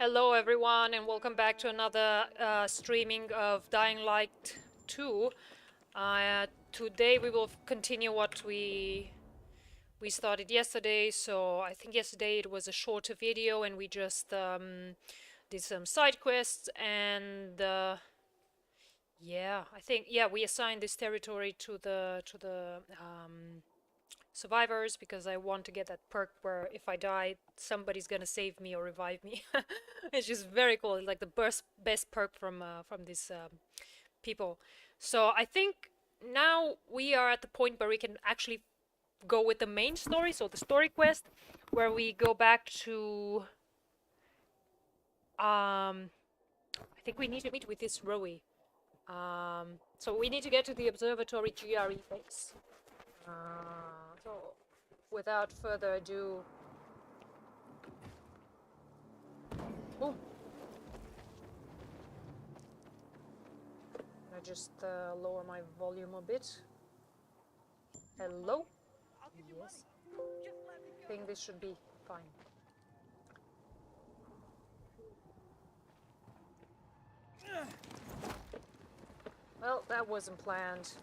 Hello everyone and welcome back to another streaming of Dying Light 2. Today we will continue what we started yesterday. So I think yesterday it was a shorter video and we just did some side quests and we assigned this territory to the survivors because I want to get that perk where if I die, somebody's gonna save me or revive me. It's just very cool. It's like the best perk from these people. So I think now we are at the point where we can actually go with the main story. So the story quest, where we go back to. I think we need to meet with this Rowie. So we need to get to the observatory GRE base. So, without further ado, oh, I just lower my volume a bit. Hello? Yes. I think this should be fine. Well, that wasn't planned.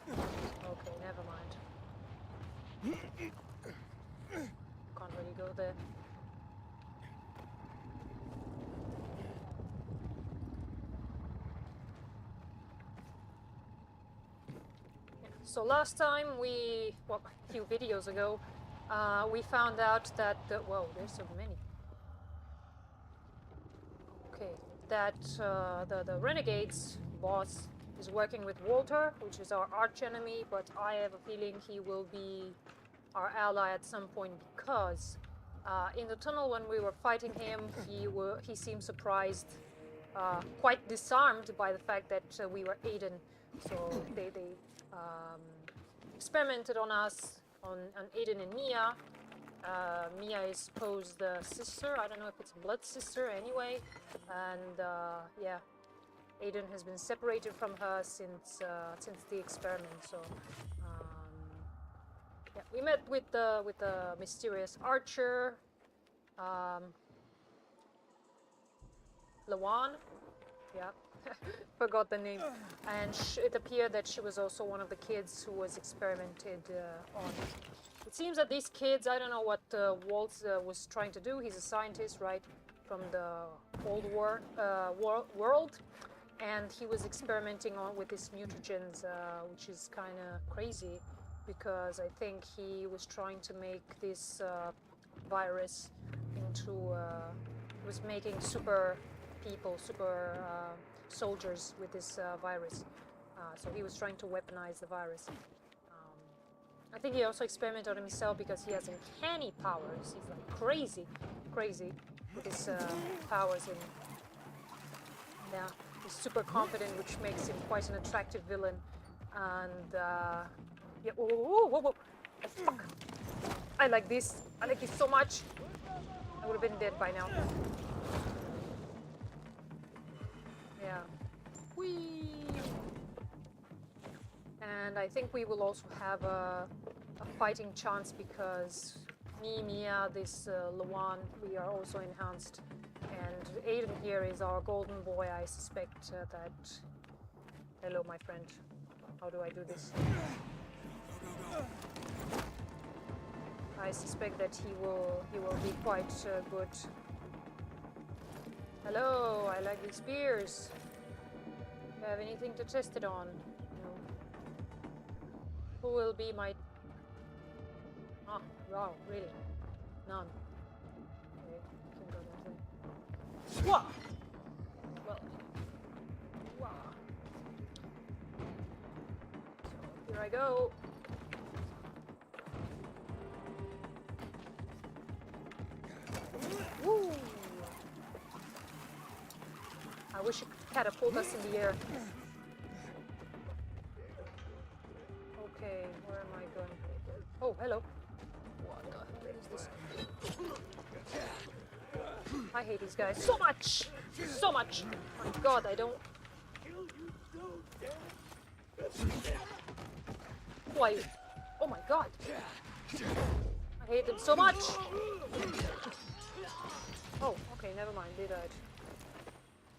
Okay, never mind. Can't really go there. Yeah. So last time a few videos ago, we found out that whoa, there's so many. Okay, that the Renegades boss is working with Walter, which is our arch enemy, but I have a feeling he will be our ally at some point because in the tunnel when we were fighting him, he seemed surprised, quite disarmed by the fact that we were Aiden. So they experimented on us, on Aiden and Mia. Mia is supposed sister. I don't know if it's blood sister anyway. And yeah, Aiden has been separated from her since the experiment. So yeah, we met with the mysterious archer, Lawan. Yeah, forgot the name. And it appeared that she was also one of the kids who was experimented on. It seems that these kids, I don't know what Waltz was trying to do. He's a scientist, right, from the old world. And he was experimenting with these mutagens, which is kind of crazy because I think he was trying to make this virus into, was making super people, super soldiers with this virus. So he was trying to weaponize the virus. I think he also experimented on himself because he has uncanny powers. He's like crazy with his powers. And yeah, he's super confident, which makes him quite an attractive villain. And yeah, whoa, fuck! I like this. I like this so much. I would have been dead by now. Yeah. Whee! And I think we will also have a fighting chance because me, Mia, this Lawan, we are also enhanced. And Aiden here is our golden boy. I suspect that... Hello, my friend. How do I do this? I suspect that he will be quite good. Hello, I like these spears. Do you have anything to test it on? Who will be my... Ah, wow, really? None. Okay, can go that way. Whoa! Well... Wow. So, here I go. Woo! I wish it could catapult us in the air. Okay, where am I going? Oh, hello. What the hell is this? I hate these guys so much! So much! My god, I don't... Why? Oh my god! I hate them so much! Oh, okay, never mind, they died.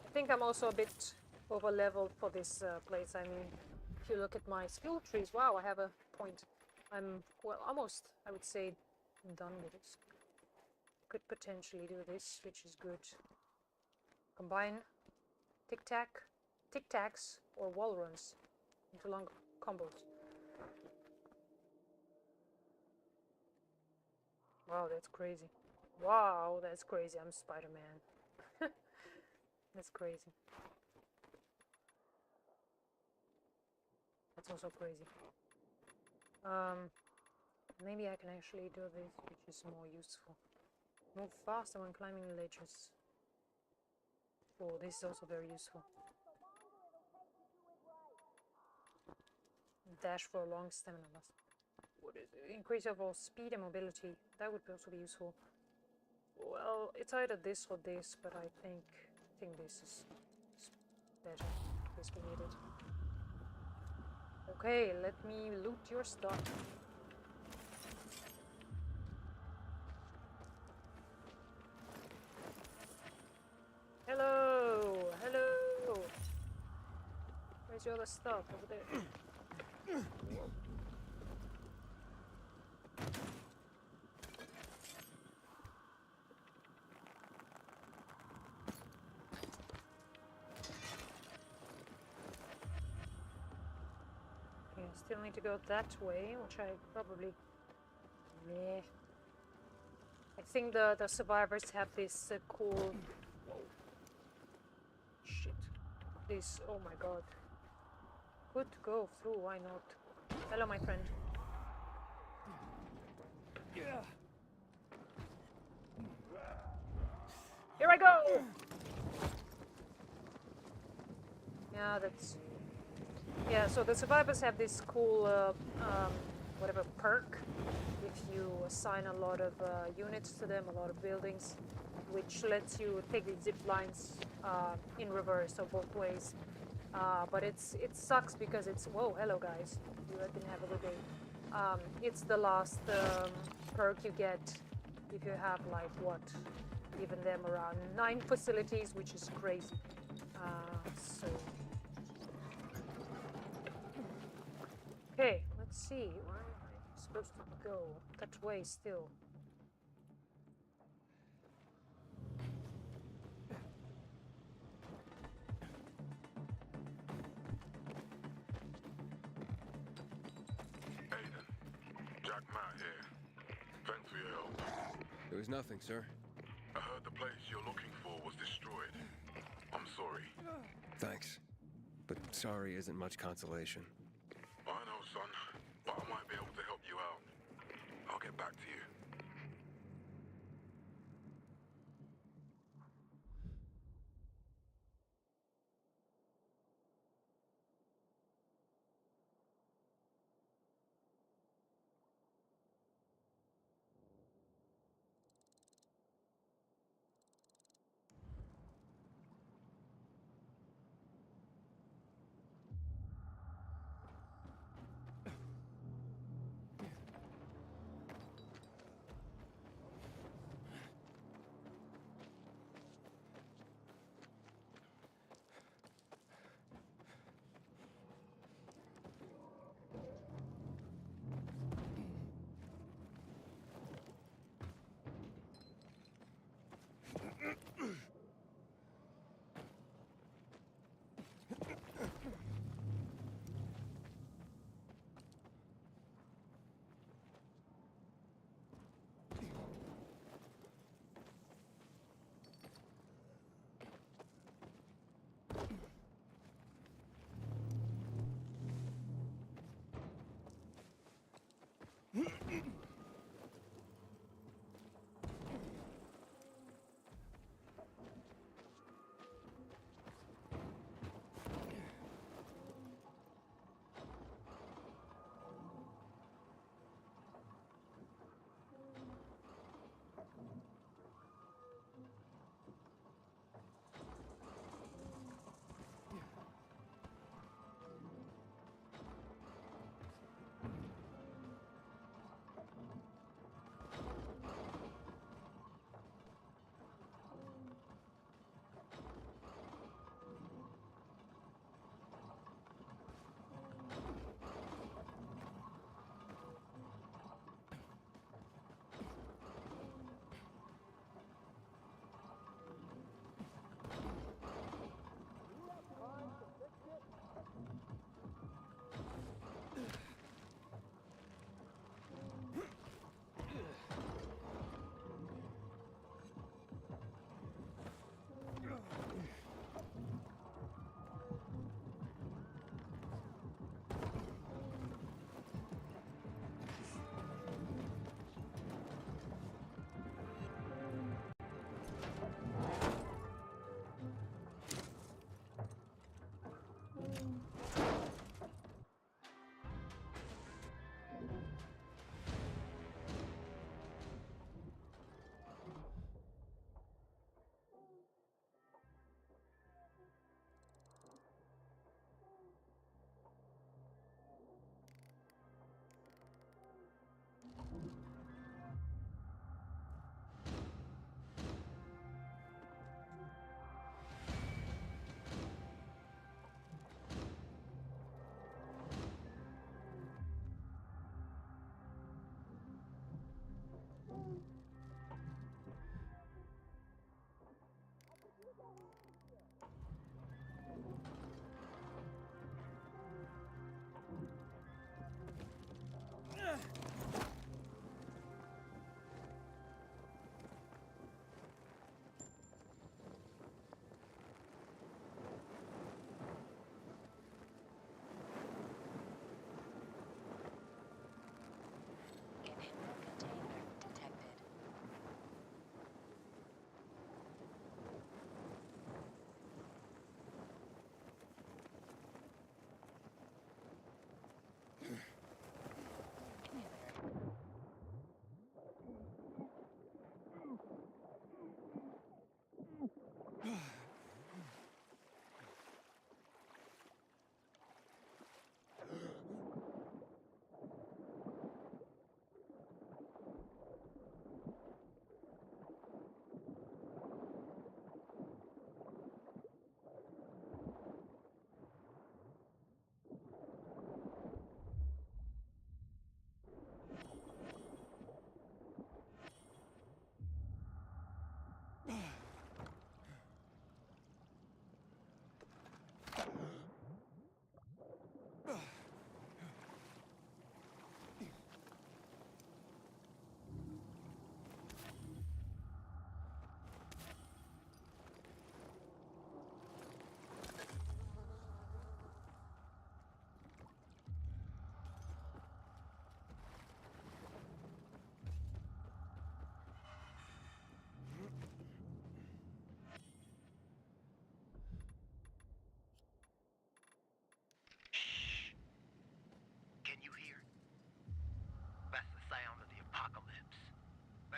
I think I'm also a bit over-leveled for this place. I mean, if you look at my skill trees, wow, I have a point. I'm, well, almost, I would say, done with this. Could potentially do this, which is good. Combine tic-tacs, or wall runs into long combos. Wow, that's crazy. Wow, that's crazy. I'm Spider-Man. That's crazy. That's also crazy. Maybe I can actually do this, which is more useful. Move faster when climbing ledges. Oh, this is also very useful. Dash for long stamina loss. What is it? Increase overall speed and mobility. That would also be useful. Well, it's either this or this, but I think this is better. This we need it. Okay, let me loot your stuff. Hello! Hello! Where's your other stuff? Over there. Whoa. Okay, I still need to go that way, which I probably... Meh. I think the survivors have this cool... Whoa. Shit. This... Oh my god. Good to go through, why not? Hello, my friend. Yeah. Here I go! Yeah, that's... Yeah, so the survivors have this cool, whatever, perk. If you assign a lot of units to them, a lot of buildings, which lets you take the zip lines in reverse, so both ways. But it sucks because it's... Whoa, hello guys. You can have a good day. It's the last perk you get if you have, like, what? Given them around 9 facilities, which is crazy. So... Okay, let's see. Where am I supposed to go? That way still. Jack Matt here. Thanks for your help. There was nothing, sir. I heard the place you're looking for was destroyed. I'm sorry. Thanks. But sorry isn't much consolation. I know, son, but I might be able to help you out. I'll get back to you.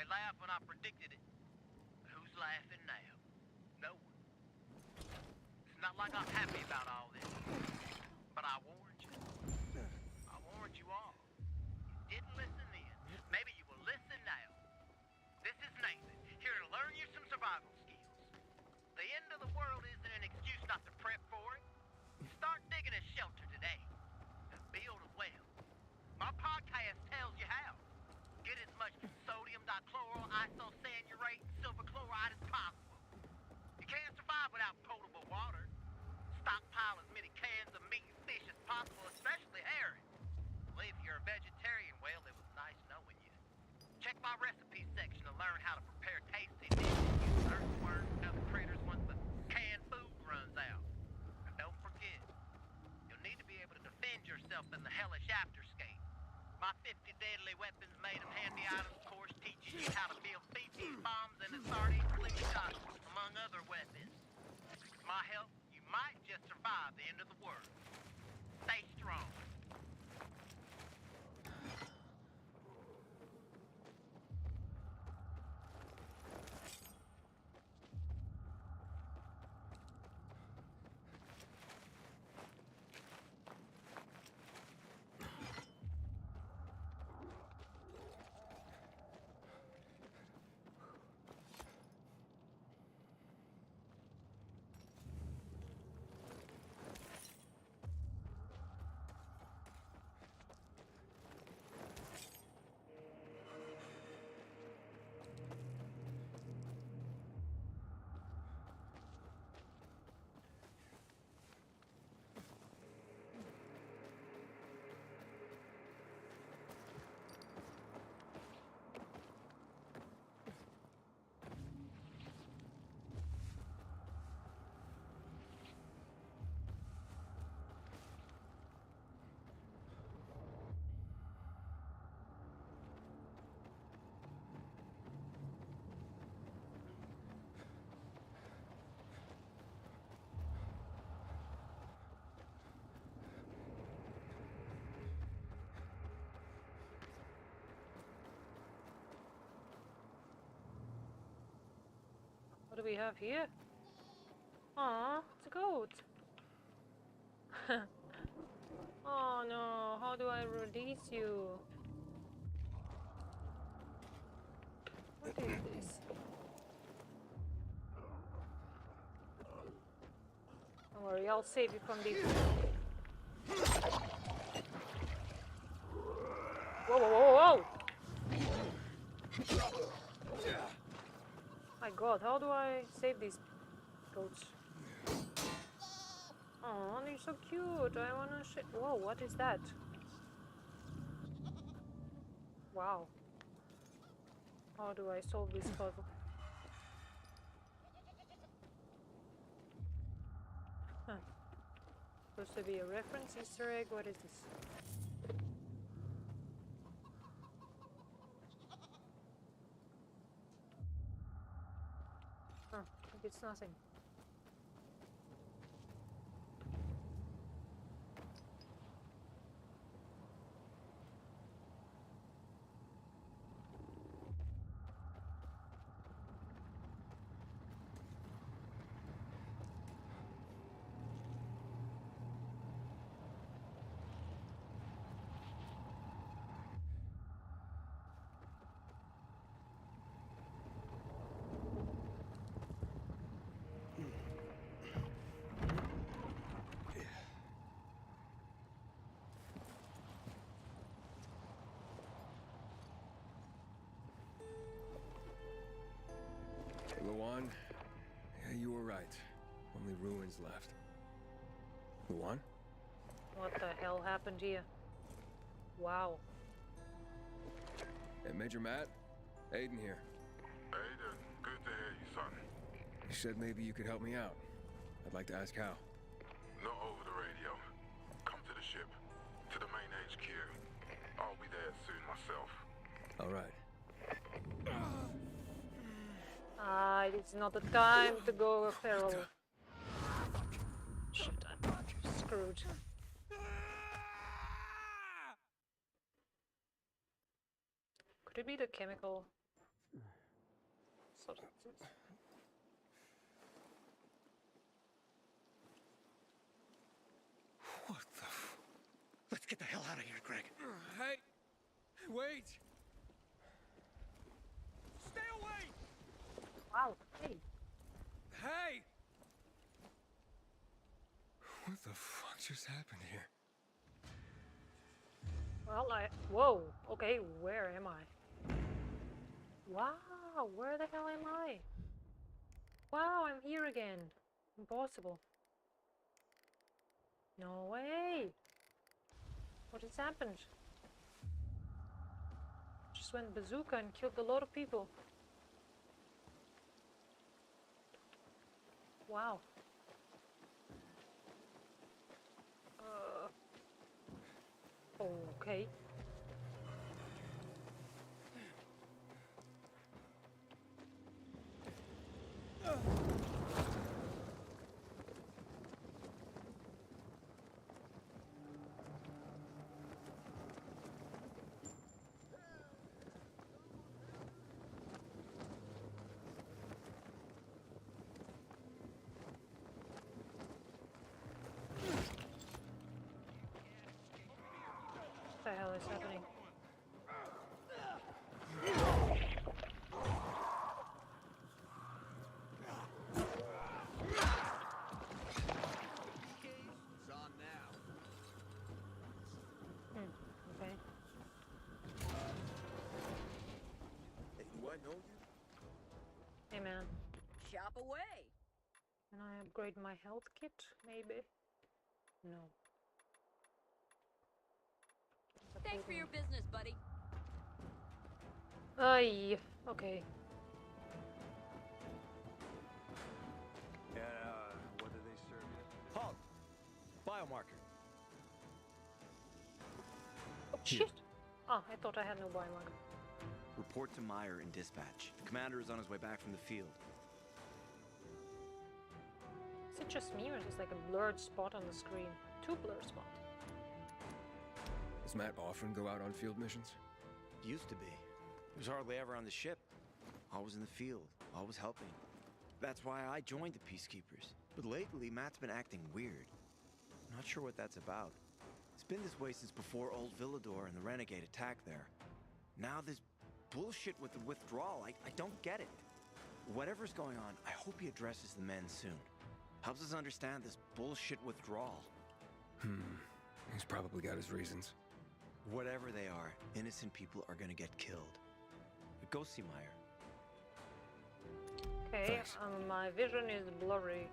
They laughed when I predicted it. But who's laughing now? No one. It's not like I'm happy about all this. But I warned you. I warned you all. You didn't listen then. Maybe you will listen now. This is Nathan, here to learn you some survival skills. The end of the world isn't an excuse not to prep for it. Start digging a shelter today. And build a well. My podcast tells you how. Get as much sodium dichloral isocyanurate and silver chloride as possible. You can't survive without potable water. Stockpile as many cans of meat and fish as possible, especially herring. Well, if you're a vegetarian, well, it was nice knowing you. Check my recipe section to learn how to prepare tasty dishes. Use earthworms and other critters once the canned food runs out. And don't forget, you'll need to be able to defend yourself in the hellish afterscape. My 50 deadly weapons made of handy items course teaches you how to build BT bombs and a sardine slingshot, among other weapons. With my help, you might just survive the end of the world. Stay strong. What do we have here? Aw, it's a goat. Oh no, how do I release you? What is this? Don't worry, I'll save you from these. Whoa, whoa, whoa, whoa! My god, how do I save these goats? Oh, they're so cute. I wanna whoa, what is that? Wow. How do I solve this puzzle? Huh. Supposed to be a reference, Easter egg, what is this? Oh, I think it's nothing. Luan, yeah, you were right. Only ruins left. Luan? What the hell happened here? Wow. Hey, Major Matt? Aiden here. Aiden, good to hear you, son. You said maybe you could help me out. I'd like to ask how. Not over the radio. Come to the ship. To the main HQ. I'll be there soon myself. All right. It's not the time to go feral. Shit, I'm screwed. Could it be the chemical? sort of this. What the f... Let's get the hell out of here, Greg. Hey! Wait! Stay away! Wow, hey. Hey! What the fuck just happened here? Well, whoa, okay, where am I? Wow, where the hell am I? Wow, I'm here again. Impossible. No way! What has happened? Just went bazooka and killed a lot of people. Wow. Okay. What the hell is happening? It's on now. Okay. Hey, do I know you? Hey man, Shop away. can I upgrade my health kit? Maybe? No. Thanks for your business, buddy. Aye, okay. And, what do they serve you? Halt! Biomarker. Oh, shit! Oh, I thought I had no biomarker. Report to Meyer in dispatch. The commander is on his way back from the field. Is it just me or is this like a blurred spot on the screen? Two blurred spots. Does Matt often go out on field missions? Used to be. He was hardly ever on the ship. Always in the field, always helping. That's why I joined the Peacekeepers. But lately, Matt's been acting weird. Not sure what that's about. It's been this way since before old Villador and the Renegade attack there. Now this bullshit with the withdrawal, I don't get it. Whatever's going on, I hope he addresses the men soon. Helps us understand this bullshit withdrawal. He's probably got his reasons. Whatever they are, innocent people are gonna get killed. But go see Meyer. Okay, Thanks. my vision is blurry.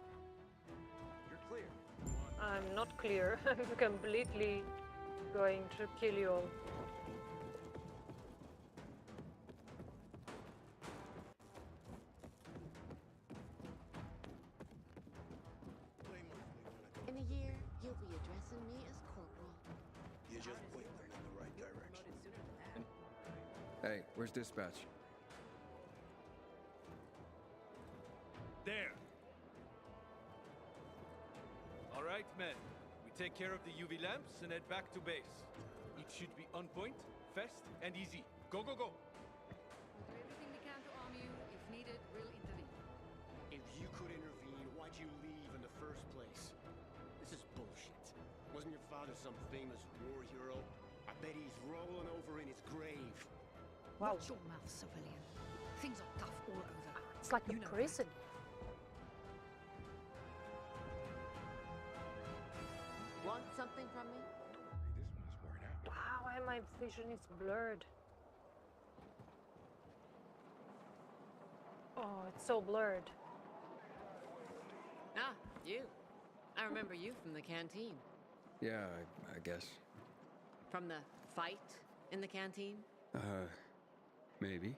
You're clear. I'm not clear. I'm completely going to kill you all. In a year, you'll be addressing me as Corporal. You just point them in the right direction. Hey, where's dispatch? There. All right, men. We take care of the UV lamps and head back to base. It should be on point, fast, and easy. Go, go, go. We'll do everything we can to arm you. If needed, we'll intervene. If you could intervene, why'd you leave in the first place? This is bullshit. Wasn't your father some famous war hero? I bet he's rolling over in his grave. Wow. Watch your mouth, civilian. Things are tough all over. It's like a You know prison. Want something from me? This one's worn out. Wow, and my vision is blurred. Oh, it's so blurred. Ah, you. I remember you from the canteen. Yeah, I guess. From the fight in the canteen? Maybe.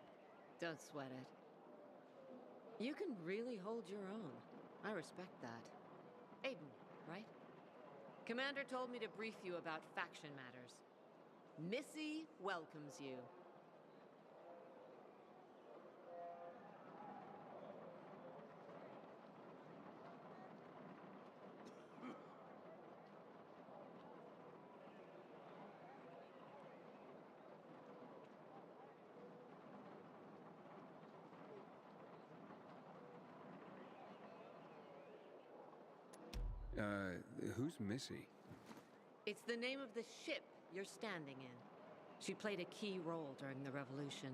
Don't sweat it. You can really hold your own. I respect that. Aiden, right? Commander told me to brief you about faction matters. Missy welcomes you. Who's Missy? It's the name of the ship you're standing in. She played a key role during the revolution.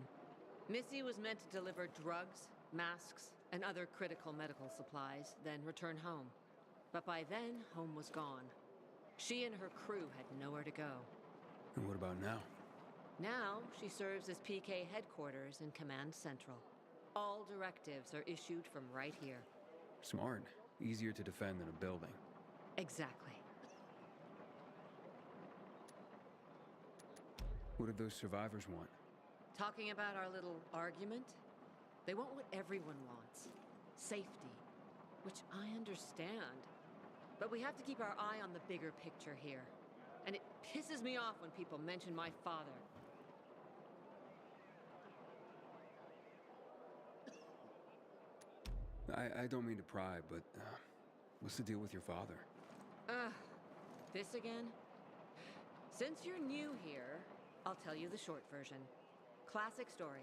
Missy was meant to deliver drugs, masks, and other critical medical supplies, then return home. But by then, home was gone. She and her crew had nowhere to go. And what about now? Now, she serves as PK headquarters in Command Central. All directives are issued from right here. Smart. Easier to defend than a building. Exactly. What do those survivors want? Talking about our little argument? They want what everyone wants. Safety. Which I understand. But we have to keep our eye on the bigger picture here. And it pisses me off when people mention my father. I don't mean to pry, but what's the deal with your father? This again? Since you're new here, I'll tell you the short version. Classic story.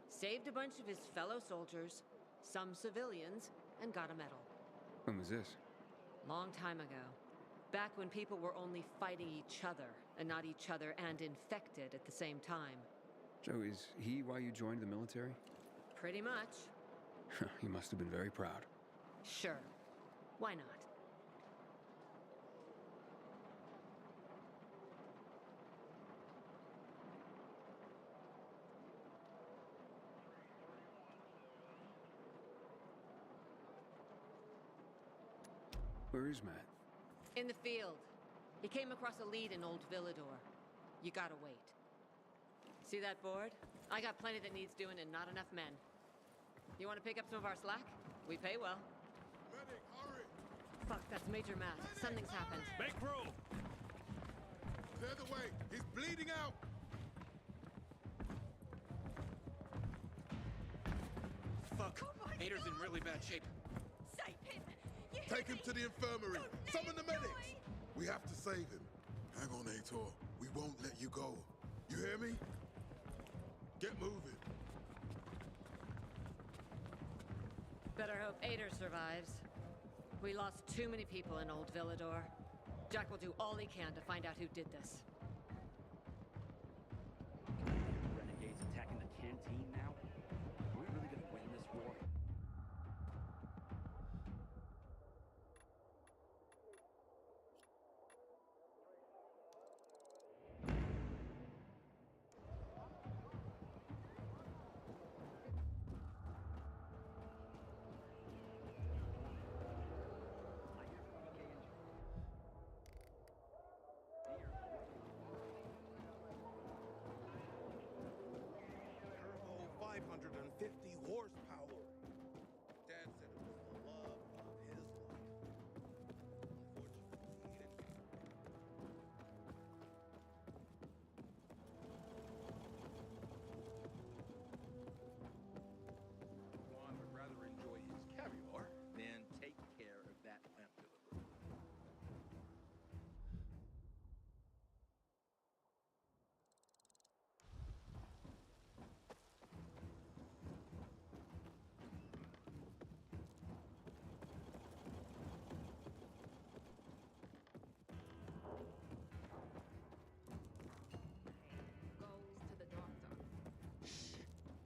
Saved a bunch of his fellow soldiers, some civilians, and got a medal. When was this? Long time ago. Back when people were only fighting each other, and not each other and infected at the same time. Joe, is he why you joined the military? Pretty much. He must have been very proud. Sure. Why not? Where is Matt? In the field. He came across a lead in Old Villador. You gotta wait. See that board? I got plenty that needs doing and not enough men. You want to pick up some of our slack? We pay well. Medic, hurry! Fuck, that's Major Matt. Something's happened. Make room! Clear the way! He's bleeding out! Fuck. Ader's in really bad shape. Save him! Take him to the infirmary! Summon the medics! We have to save him. Hang on, Ator. We won't let you go. You hear me? Get moving. Better hope Ader survives. We lost too many people in Old Villador. Jack will do all he can to find out who did this. Renegades attacking the canteen now? Are we really gonna win this war? Turbo 550 horsepower. Dad said it was the love of his life. Unfortunately, he didn't. Juan would rather enjoy his caviar than take care of that lamp delivery. Goes to the doctor.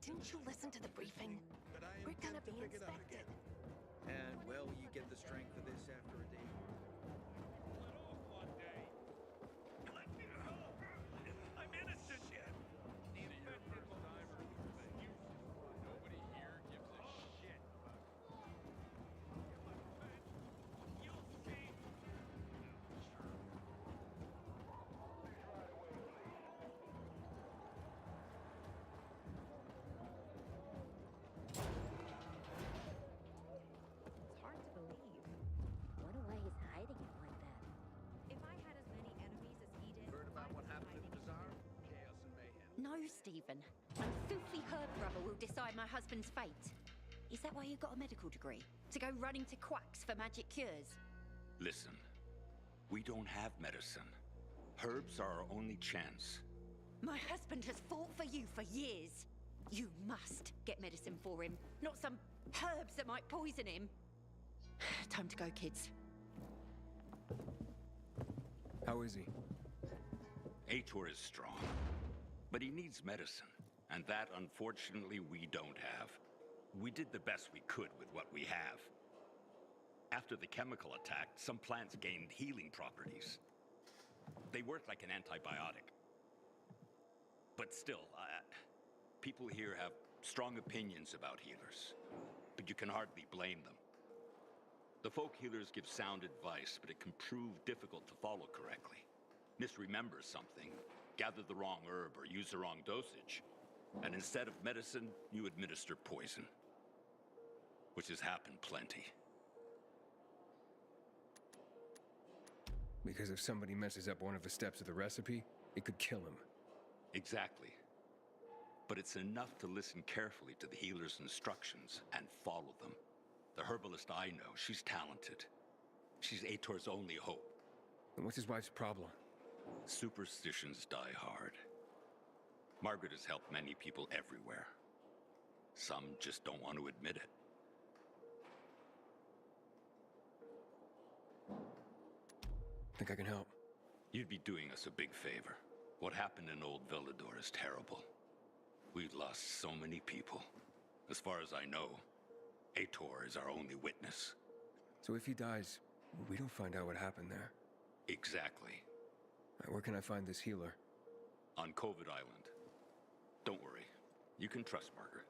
Didn't you listen to the briefing? But I We're gonna intend to be pick it up inspected. again. And, well, you get the strength of this after a day. I'm innocent yet! Neither you're a first timer nor the youth. Nobody here gives a shit about you. You'll see! Sure. It's hard to believe. What a way he's hiding it like that. If I had as many enemies as he did, Heard about I what was happened hiding in Bazaar? Chaos and mayhem. No, Stephen. A filthy herb rubber will decide my husband's fate. Is that why you got a medical degree? To go running to quacks for magic cures? Listen, we don't have medicine. Herbs are our only chance. My husband has fought for you for years. You must get medicine for him, not some herbs that might poison him. Time to go, kids. How is he? Ator is strong, but he needs medicine, and that, unfortunately, we don't have. We did the best we could with what we have. After the chemical attack, some plants gained healing properties. They work like an antibiotic. But still, people here have strong opinions about healers, but you can hardly blame them. The folk healers give sound advice, but it can prove difficult to follow correctly. Misremember something, gather the wrong herb, or use the wrong dosage, and instead of medicine, you administer poison. Which has happened plenty. Because if somebody messes up one of the steps of the recipe, it could kill him. Exactly. But it's enough to listen carefully to the healer's instructions and follow them. The herbalist I know, she's talented. She's Ator's only hope. And what's his wife's problem? Superstitions die hard. Margaret has helped many people everywhere. Some just don't want to admit it. Think I can help? You'd be doing us a big favor. What happened in Old Villador is terrible. We've lost so many people. As far as I know, Ator is our only witness. So if he dies, we don't find out what happened there. Exactly. Where can I find this healer? On Covid Island. Don't worry. You can trust Margaret.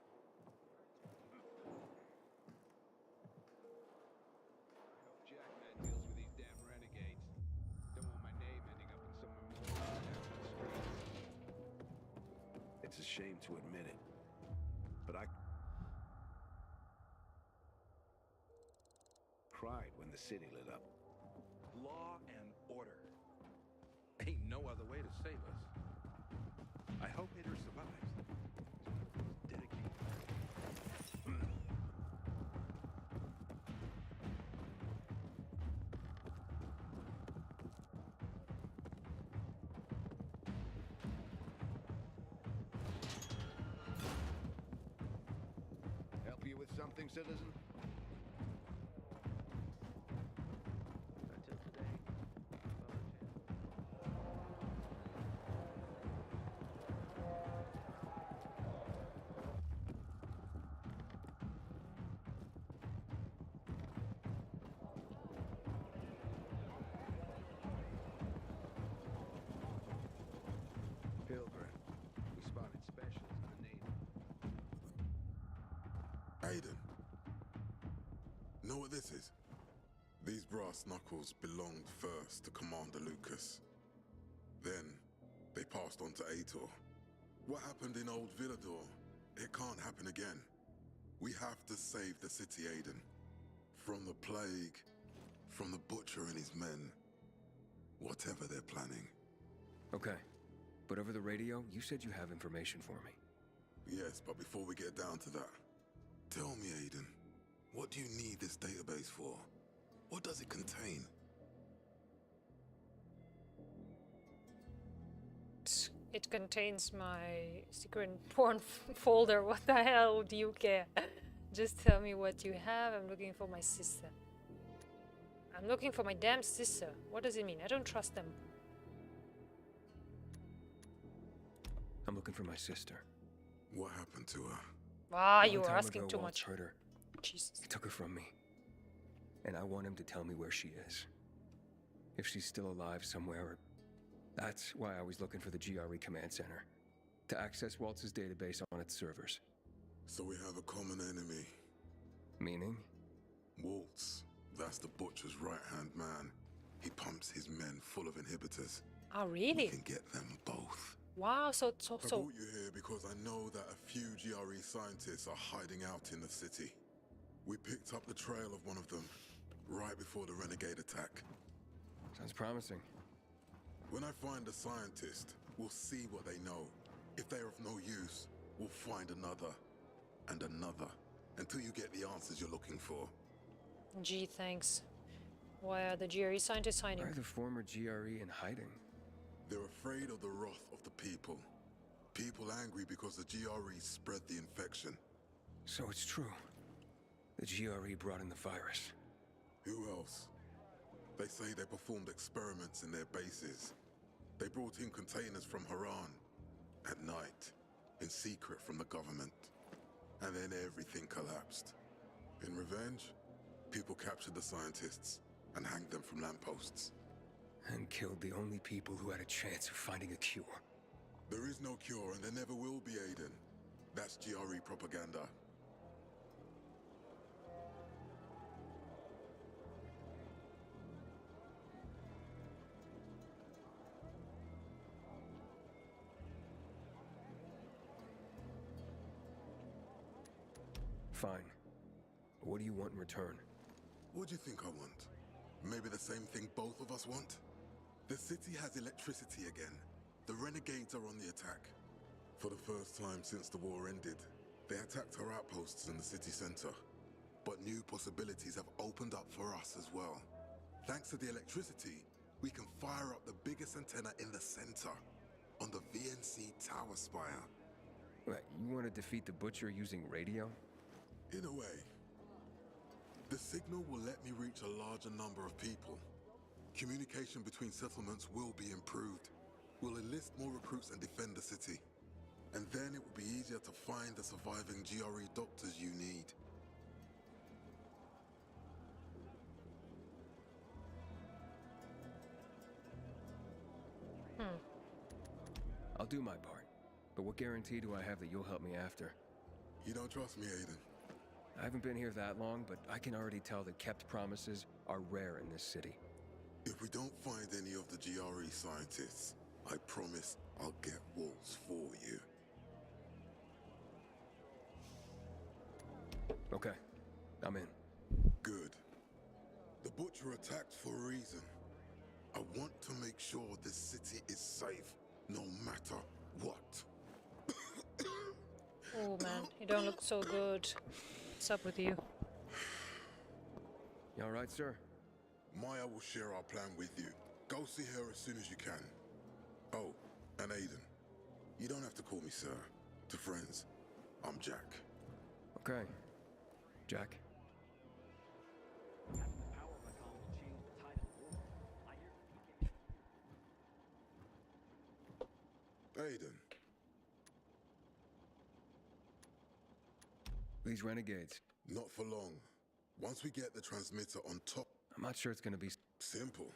Jackman deals with these damn renegades. Don't want my name ending up in some memorial down the streets. It's a shame to admit it, but I cried when the city lit up. Law and order. Ain't no other way to save us. I hope Hader survives. Dedicated. Help you with something, citizen? Until today. Pilgrim, we spotted specials in the native. Aiden. Know what this is? These brass knuckles belonged first to Commander Lucas. Then, they passed on to Ator. What happened in Old Villador? It can't happen again. We have to save the city, Aiden. From the plague, from the Butcher and his men. Whatever they're planning. Okay. But over the radio, you said you have information for me. Yes, but before we get down to that, tell me, Aiden, what do you need this database for? What does it contain? It contains my secret porn folder. What the hell do you care? Just tell me what you have. I'm looking for my sister. I'm looking for my damn sister. What does it mean? I don't trust them. I'm looking for my sister. What happened to her? Ah, Long you were time asking ago, too Waltz much. hurt her. Jesus. He took her from me. And I want him to tell me where she is. If she's still alive somewhere. That's why I was looking for the GRE command center. To access Waltz's database on its servers. So we have a common enemy. Meaning? Waltz. That's the Butcher's right-hand man. He pumps his men full of inhibitors. Oh, really? We can get them both. Wow, so I brought you here because I know that a few GRE scientists are hiding out in the city. We picked up the trail of one of them right before the renegade attack. Sounds promising. When I find a scientist, we'll see what they know. If they're of no use, we'll find another and another until you get the answers you're looking for. Gee, thanks. Why are the GRE scientists hiding? Why are the former GRE in hiding? They're afraid of the wrath of the people. People angry because the GRE spread the infection. So it's true. The GRE brought in the virus. Who else? They say they performed experiments in their bases. They brought in containers from Haran at night, in secret from the government. And then everything collapsed. In revenge, people captured the scientists and hanged them from lampposts. And killed the only people who had a chance of finding a cure. There is no cure, and there never will be, Aiden. That's GRE propaganda. Fine. What do you want in return? What do you think I want? Maybe the same thing both of us want? The city has electricity again. The renegades are on the attack. For the first time since the war ended, they attacked our outposts in the city center. But new possibilities have opened up for us as well. Thanks to the electricity, we can fire up the biggest antenna in the center, on the VNC tower spire. What, you want to defeat the Butcher using radio? In a way. The signal will let me reach a larger number of people. Communication between settlements will be improved. We'll enlist more recruits and defend the city. And then it will be easier to find the surviving GRE doctors you need. I'll do my part. But what guarantee do I have that you'll help me after? You don't trust me, Aiden? I haven't been here that long, but I can already tell that kept promises are rare in this city. If we don't find any of the GRE scientists, I promise I'll get Waltz for you. Okay, I'm in. Good. The Butcher attacked for a reason. I want to make sure this city is safe, no matter what. Oh man, you don't look so good. What's up with you? You alright, sir? Maya will share our plan with you. Go see her as soon as you can. Oh, and Aiden. You don't have to call me sir. To friends, I'm Jack. Okay. Jack. Aiden. These renegades. Not for long. Once we get the transmitter on top... I'm not sure it's gonna be... Simple.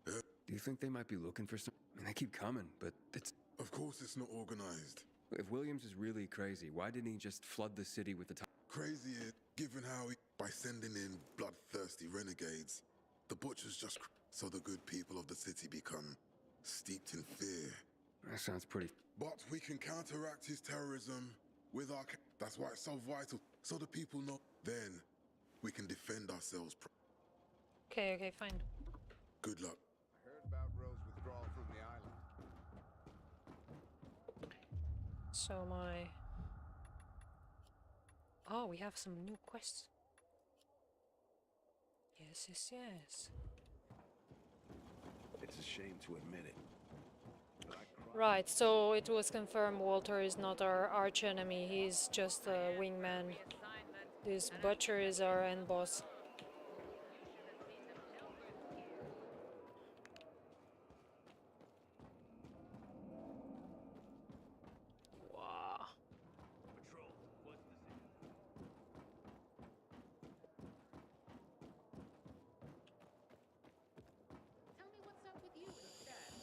Do you think they might be looking for some... I mean, they keep coming, but it's... Of course it's not organized. If Williams is really crazy, why didn't he just flood the city with the... Crazy is, given how he... By sending in bloodthirsty renegades, the Butcher's just... So the good people of the city become steeped in fear. That sounds pretty... But we can counteract his terrorism with our... That's why it's so vital, so the people know. Then, we can defend ourselves. Okay, fine. Good luck. I heard about Rose's withdrawal from the island. So my... Oh, we have some new quests. Yes. It's a shame to admit it. Right, so it was confirmed Walter is not our arch enemy, he's just a wingman. This Butcher is our end boss. Wow. Tell me what's up with you instead.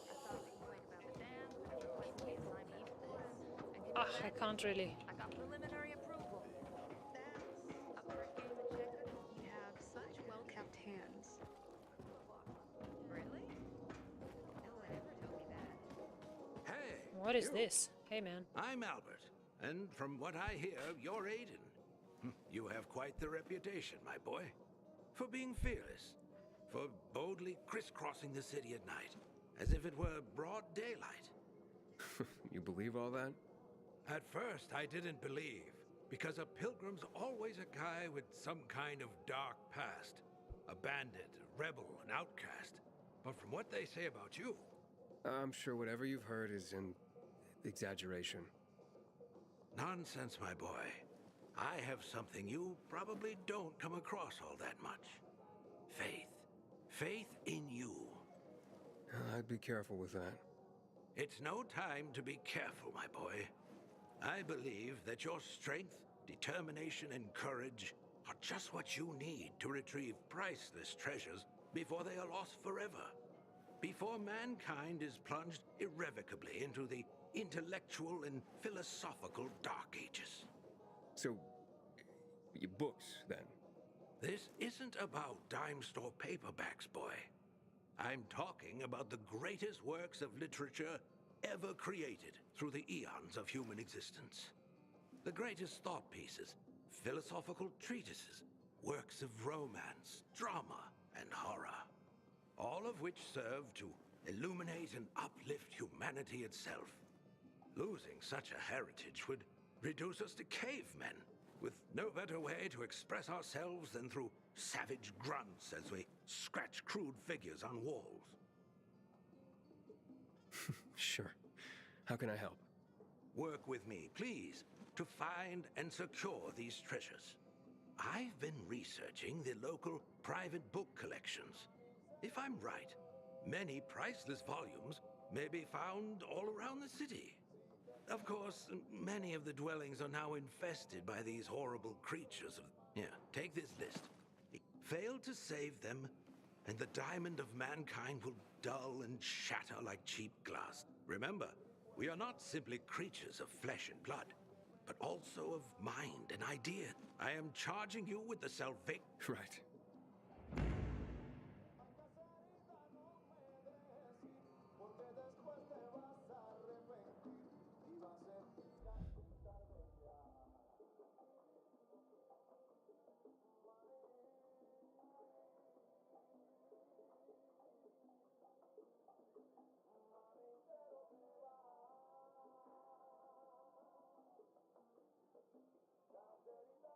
I thought we could wait about the dam, but case I need for this. Ah, I can't really. I got preliminary approval. That's a first game of checker. You have such well-kept hands. Really? No one ever told me that. Hey! What is you. this? Hey man. I'm Albert, and from what I hear, you're Aiden. You have quite the reputation, my boy. For being fearless. For boldly crisscrossing the city at night, as if it were broad daylight. You believe all that? At first, I didn't believe, because a pilgrim's always a guy with some kind of dark past. A bandit, a rebel, an outcast. But from what they say about you... I'm sure whatever you've heard is an exaggeration. Nonsense, my boy. I have something you probably don't come across all that much. Faith. faith in you. I'd be careful with that. It's no time to be careful, my boy. I believe that your strength, determination, and courage are just what you need to retrieve priceless treasures before they are lost forever. Before mankind is plunged irrevocably into the intellectual and philosophical Dark Ages. So, your books, then? This isn't about dime store paperbacks, boy. I'm talking about the greatest works of literature ever created through the eons of human existence. The greatest thought pieces, philosophical treatises, works of romance, drama, and horror. All of which serve to illuminate and uplift humanity itself. Losing such a heritage would reduce us to cavemen, with no better way to express ourselves than through savage grunts as we scratch crude figures on walls. Sure. How can I help? Work with me, please, to find and secure these treasures. I've been researching the local private book collections. If I'm right, many priceless volumes may be found all around the city. Of course, many of the dwellings are now infested by these horrible creatures. Here, take this list. Fail to save them, and the diamond of mankind will dull and shatter like cheap glass. Remember, we are not simply creatures of flesh and blood, but also of mind and idea. I am charging you with the salvation. Right. Fucking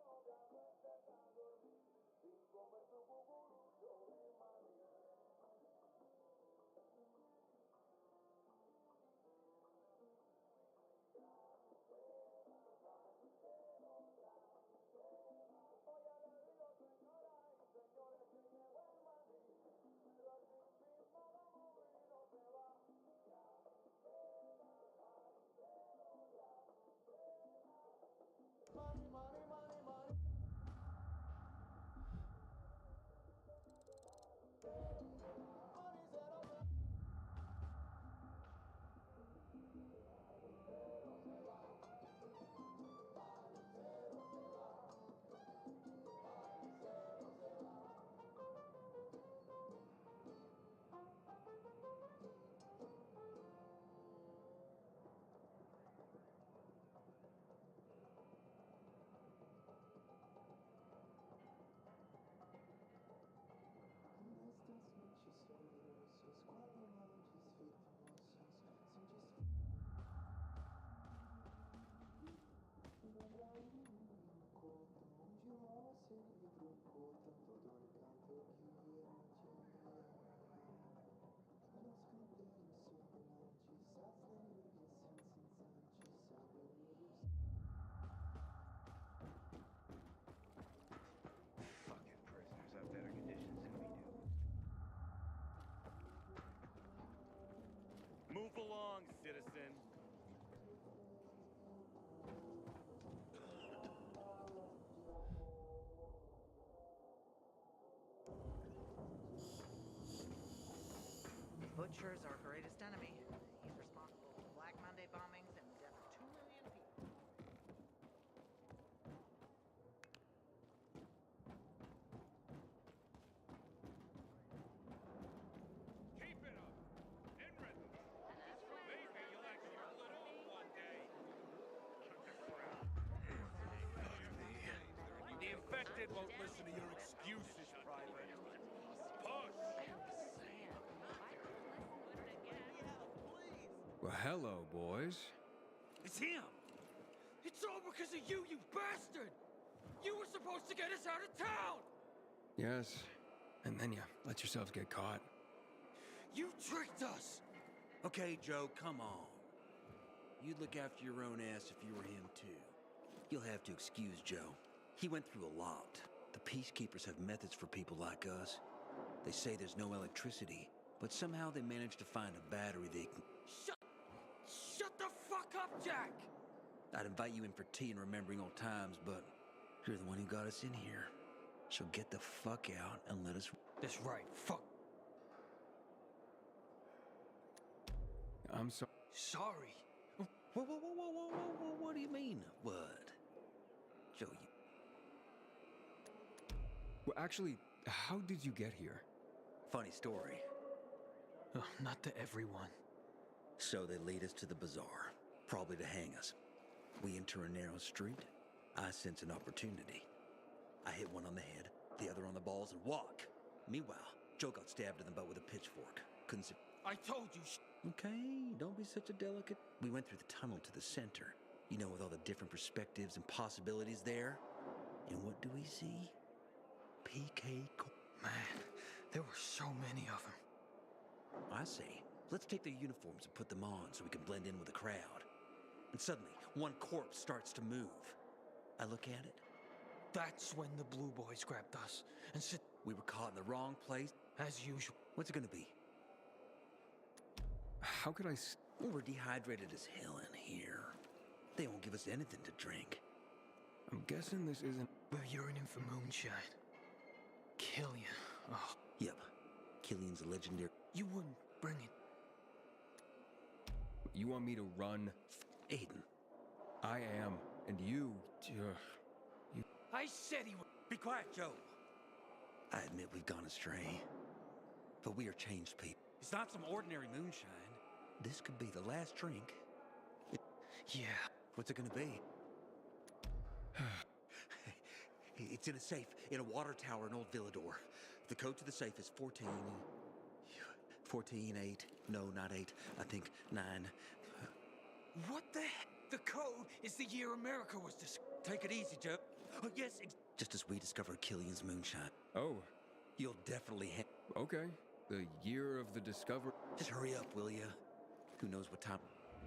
prisoners have better conditions than we do. Move along, citizen. Butcher's our greatest enemy. He's responsible for the Black Monday bombings and the death of 2 million people. Keep it up. In rhythm. Maybe you'll actually pull it off one day. The infected won't listen to your excuses, Private. Push! Well, hello, boys. It's him! It's all because of you, you bastard! You were supposed to get us out of town! Yes. And then you let yourselves get caught. You tricked us! Okay, Joe, come on. You'd look after your own ass if you were him, too. You'll have to excuse Joe. He went through a lot. The Peacekeepers have methods for people like us. They say there's no electricity, but somehow they managed to find a battery they can... Shut the fuck up, Jack! I'd invite you in for tea and remembering old times, but you're the one who got us in here. So get the fuck out and let us... That's right, fuck. I'm so... Sorry. Whoa, what do you mean, what? Joe, you... Well, actually, how did you get here? Funny story. Oh, not to everyone. So they lead us to the bazaar, probably to hang us. We enter a narrow street. I sense an opportunity. I hit one on the head, the other on the balls, and walk. Meanwhile, Joe got stabbed in the butt with a pitchfork. Couldn't see... I told you. Okay, don't be such a delicate... We went through the tunnel to the center. You know, with all the different perspectives and possibilities there. And what do we see? PK... Man, there were so many of them. I say, let's take their uniforms and put them on so we can blend in with the crowd. And suddenly, one corpse starts to move. I look at it. That's when the Blue Boys grabbed us and said... We were caught in the wrong place. As usual. What's it gonna be? How could I... Well, we're dehydrated as hell in here. They won't give us anything to drink. I'm guessing this isn't... We're yearning for moonshine. Killian. Oh. Yep. Killian's a legendary... You wouldn't bring it. You want me to run? Aiden. I am. And you... I said he would... Be quiet, Joe. I admit we've gone astray. But we are changed people. It's not some ordinary moonshine. This could be the last drink. Yeah. What's it gonna be? It's in a safe, in a water tower in Old Villador. The code to the safe is 14... 8. No, not 8. I think 9. What the heck? The code is the year America was Take it easy, Joe. Oh, yes, just as we discovered Killian's moonshine. Oh. You'll definitely Okay. The year of the discovery... Just hurry up, will ya? Who knows what time...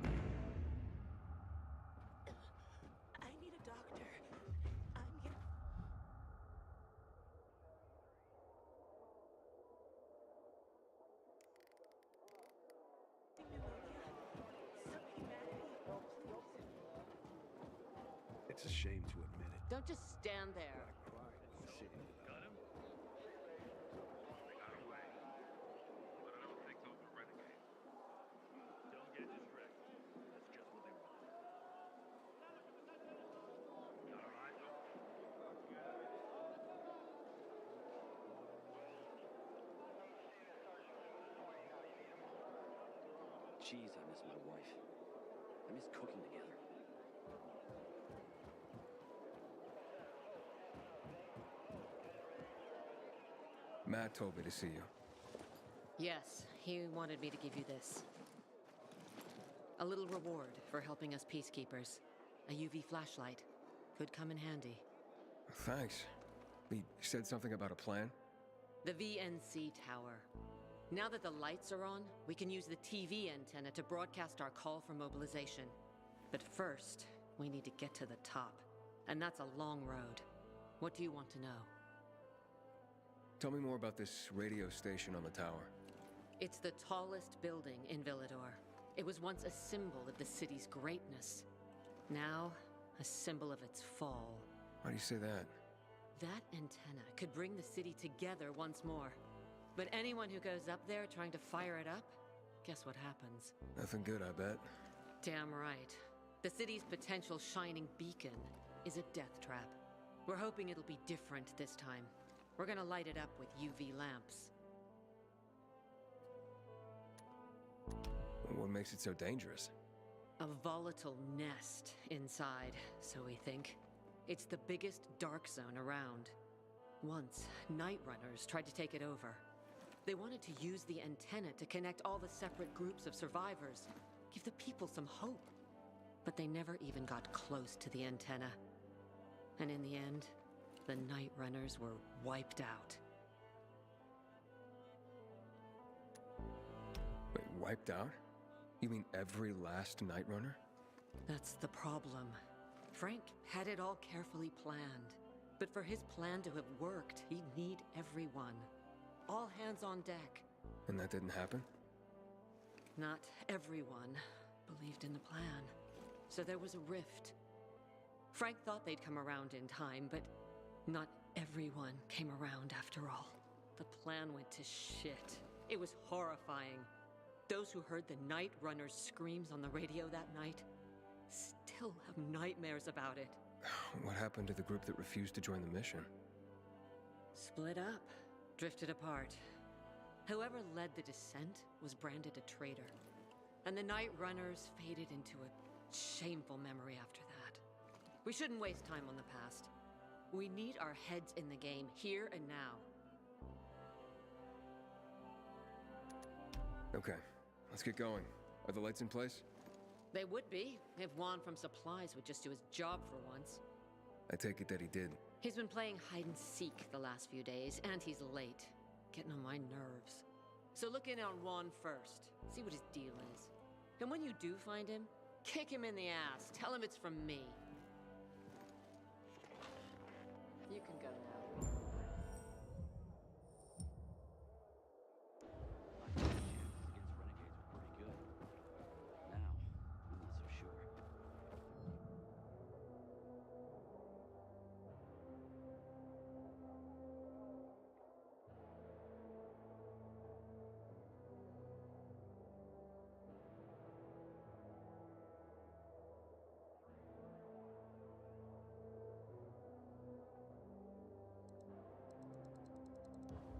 I need a doctor. I'm gonna... It's a shame to admit it. Don't just stand there. Jeez, I miss my wife. I miss cooking together. Matt told me to see you. Yes, he wanted me to give you this. A little reward for helping us peacekeepers. A UV flashlight. Could come in handy. Thanks. He said something about a plan? The VNC tower. Now that the lights are on, we can use the TV antenna to broadcast our call for mobilization. But first, we need to get to the top. And that's a long road. What do you want to know? Tell me more about this radio station on the tower. It's the tallest building in Villador. It was once a symbol of the city's greatness. Now, a symbol of its fall. Why do you say that? That antenna could bring the city together once more. But anyone who goes up there trying to fire it up, guess what happens? Nothing good, I bet. Damn right. The city's potential shining beacon is a death trap. We're hoping it'll be different this time. We're gonna light it up with UV lamps. What makes it so dangerous? A volatile nest inside, so we think. It's the biggest dark zone around. Once, night runners tried to take it over. They wanted to use the antenna to connect all the separate groups of survivors, give the people some hope. But they never even got close to the antenna. And in the end, the night runners were wiped out. Wait, wiped out? You mean every last night runner? That's the problem. Frank had it all carefully planned. But for his plan to have worked, he'd need everyone. All hands on deck. And that didn't happen? Not everyone believed in the plan. So there was a rift. Frank thought they'd come around in time, but not everyone came around after all. The plan went to shit. It was horrifying. Those who heard the Night Runner's screams on the radio that night still have nightmares about it. What happened to the group that refused to join the mission? Split up, drifted apart. Whoever led the descent was branded a traitor. And the Night Runners faded into a shameful memory after that. We shouldn't waste time on the past. We need our heads in the game, here and now. Okay, let's get going. Are the lights in place? They would be, if Juan from Supplies would just do his job for once. I take it that he did. He's been playing hide and seek the last few days, and he's late. Getting on my nerves. So look in on Juan first. See what his deal is. And when you do find him, kick him in the ass. Tell him it's from me. You can go now.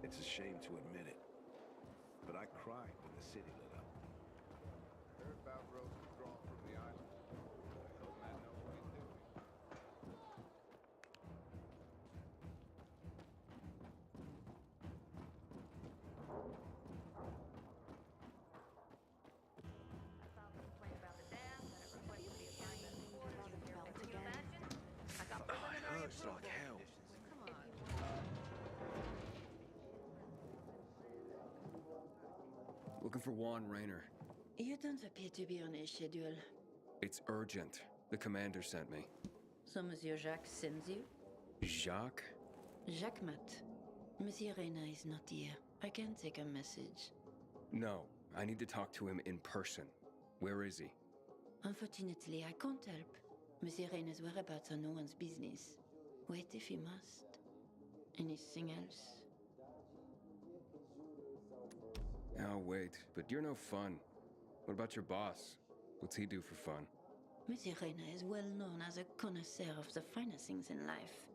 It's a shame to admit it, but I cried when the city lit up. Heard about Rose withdrawal from the island. I hope Matt knows what he's doing. Hurts like hell. Looking for Juan Raynor. You don't appear to be on a schedule. It's urgent. The commander sent me. So Monsieur Jacques sends you? Jacques? Jacques Mat. Monsieur Reina is not here. I can take a message. No, I need to talk to him in person. Where is he? Unfortunately, I can't help. Monsieur Reina's whereabouts are no one's business. Wait if he must. Anything else? Oh, wait, but you're no fun. What about your boss? What's he do for fun? Monsieur Reina is well known as a connoisseur of the finer things in life.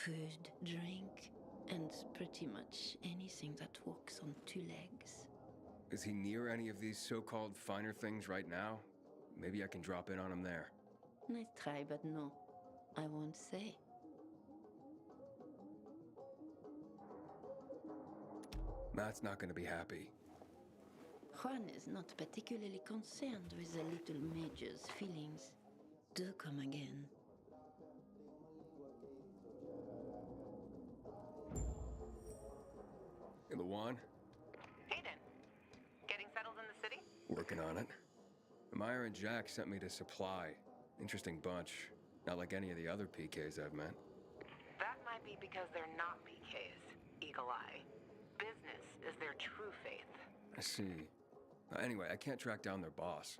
Food, drink, and pretty much anything that walks on two legs. Is he near any of these so-called finer things right now? Maybe I can drop in on him there. Nice try, but no. I won't say. Matt's not gonna be happy. Juan is not particularly concerned with the little major's feelings. Do come again. In the Juan? Hayden, getting settled in the city? Working on it. Meyer and Jack sent me to Supply. Interesting bunch. Not like any of the other PKs I've met. That might be because they're not PKs, Eagle Eye. Business is their true faith. I see. Anyway, I can't track down their boss.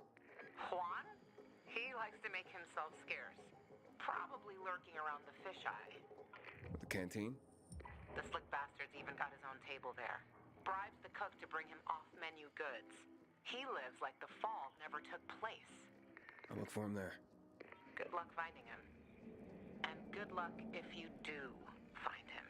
Juan? He likes to make himself scarce. Probably lurking around the fisheye. The canteen? The slick bastard's even got his own table there. Bribes the cook to bring him off-menu goods. He lives like the fall never took place. I'll look for him there. Good luck finding him. And good luck if you do find him.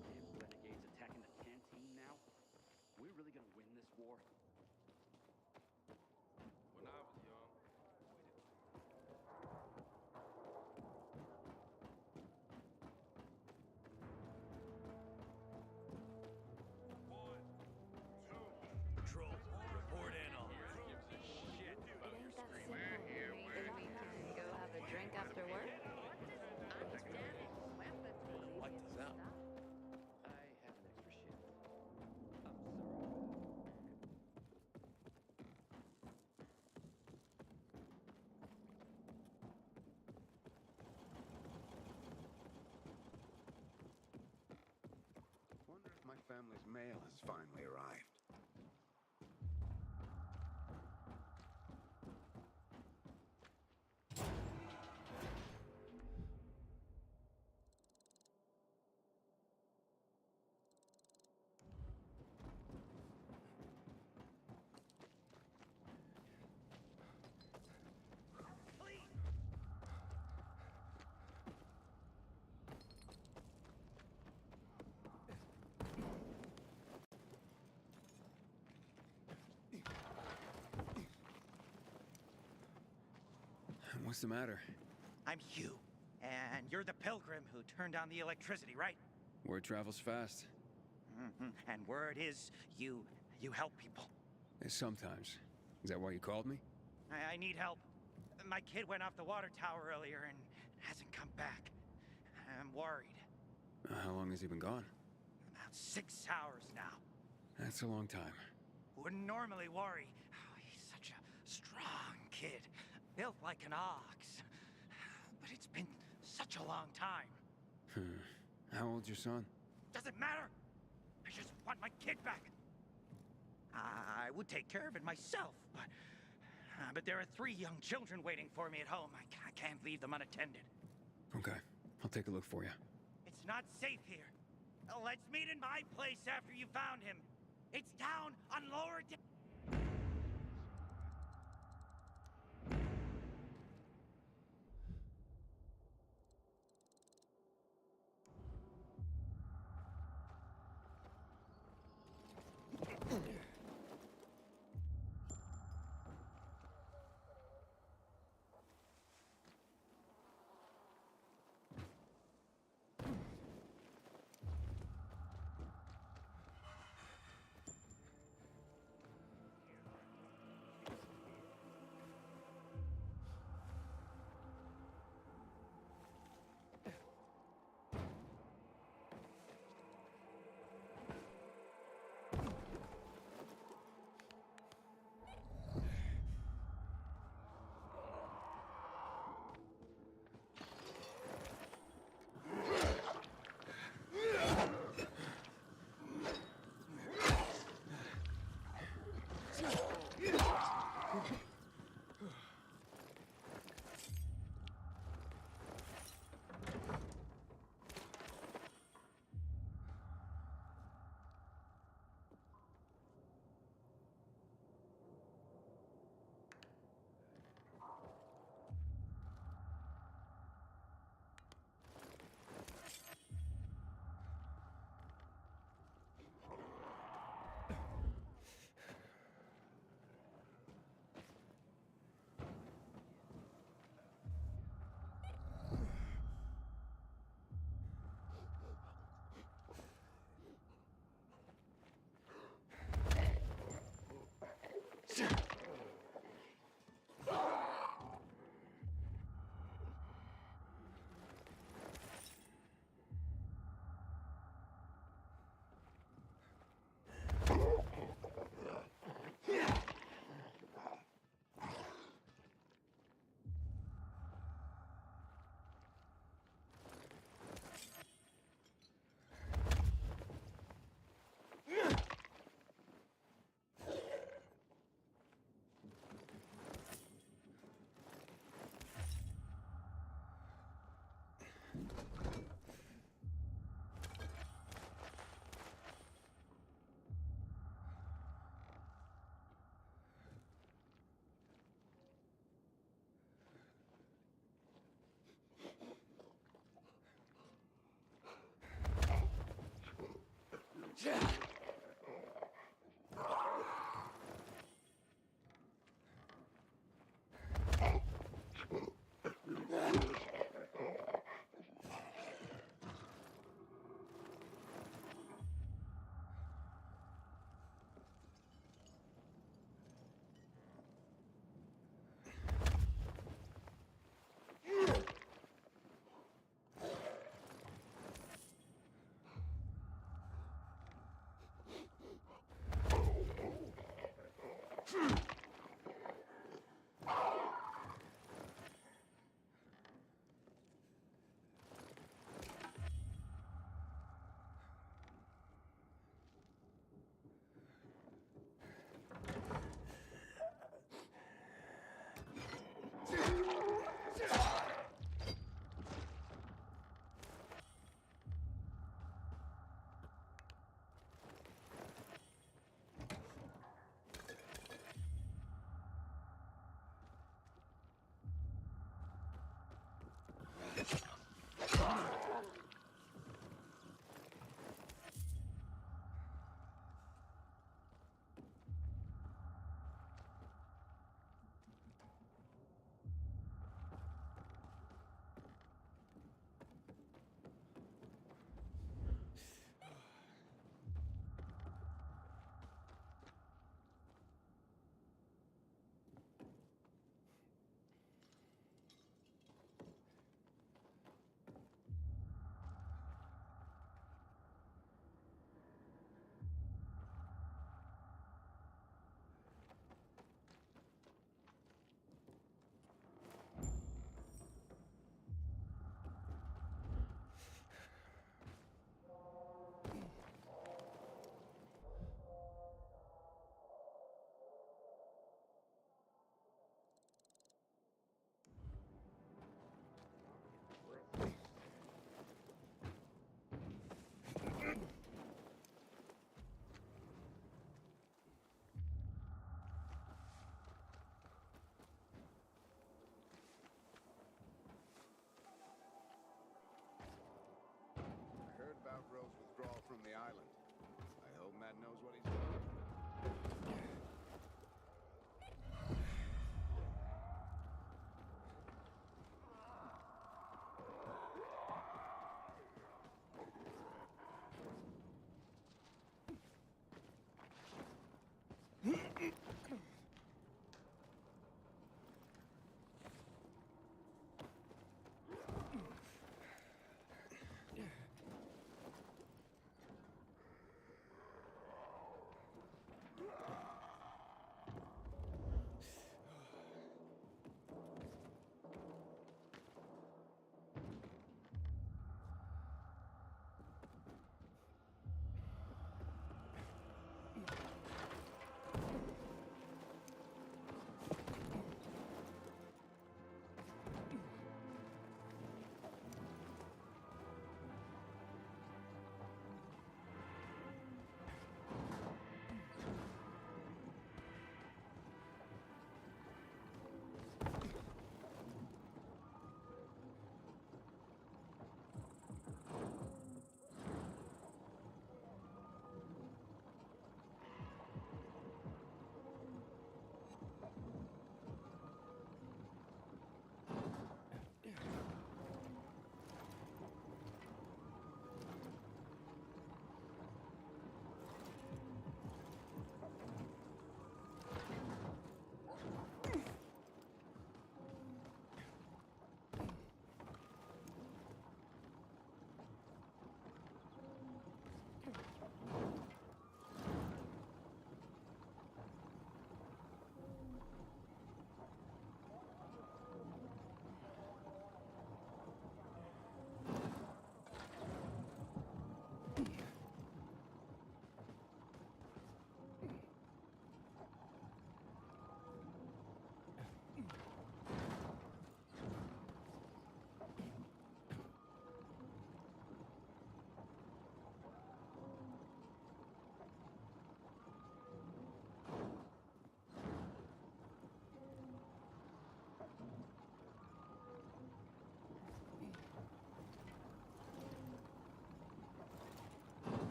Goddamn renegades attacking the canteen now? We're really gonna win this war? When I was young, family's mail has finally arrived. What's the matter? I'm Hugh, and you're the pilgrim who turned on the electricity, right? Word travels fast. And word is you help people. Sometimes. Is that why you called me? I need help. My kid went off the water tower earlier and hasn't come back. I'm worried. How long has he been gone? About 6 hours now. That's a long time. Wouldn't normally worry. Oh, he's such a strong kid. Built like an ox. But it's been such a long time. How old's your son? Doesn't matter. I just want my kid back. I would take care of it myself, but there are 3 young children waiting for me at home. I can't leave them unattended. Okay, I'll take a look for you. It's not safe here. Let's meet in my place after you found him. It's down on lower deck.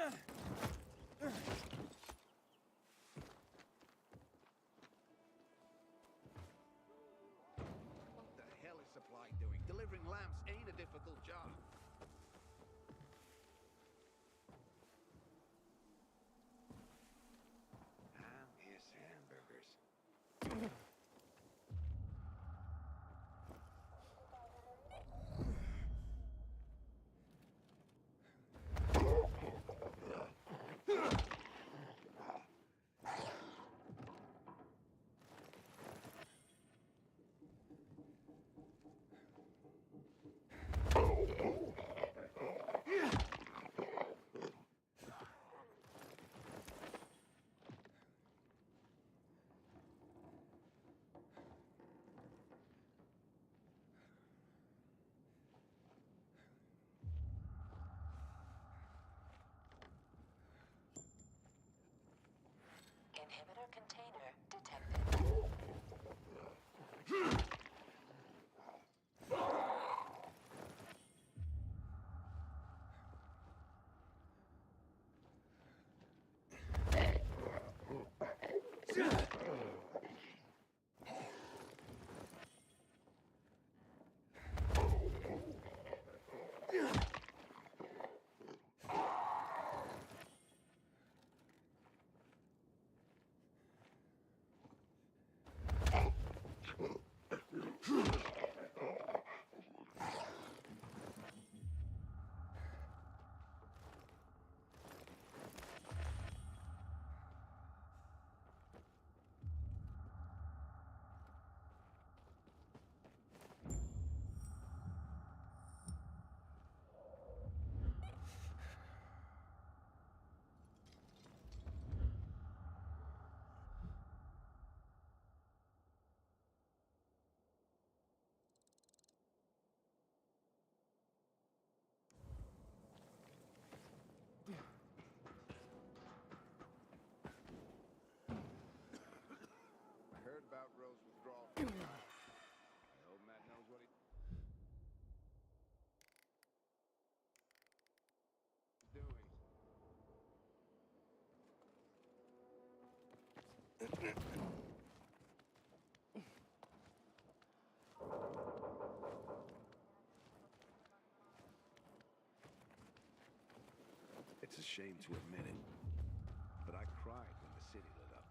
What the hell is Supply doing? Delivering lamps ain't a difficult job. Ham is hamburgers. Inhibitor container detected. I heard about Rose withdrawal from the house. I hope Matt knows what he's doing. It's a shame to admit it, but I cried when the city lit up.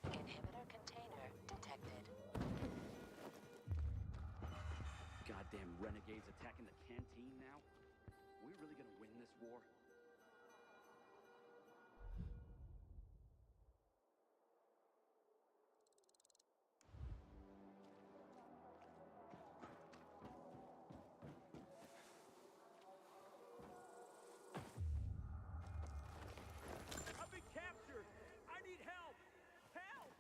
Inhibitor container detected. Goddamn renegades attacking the canteen now? We really gonna win this war? I've been captured! I need help! Help!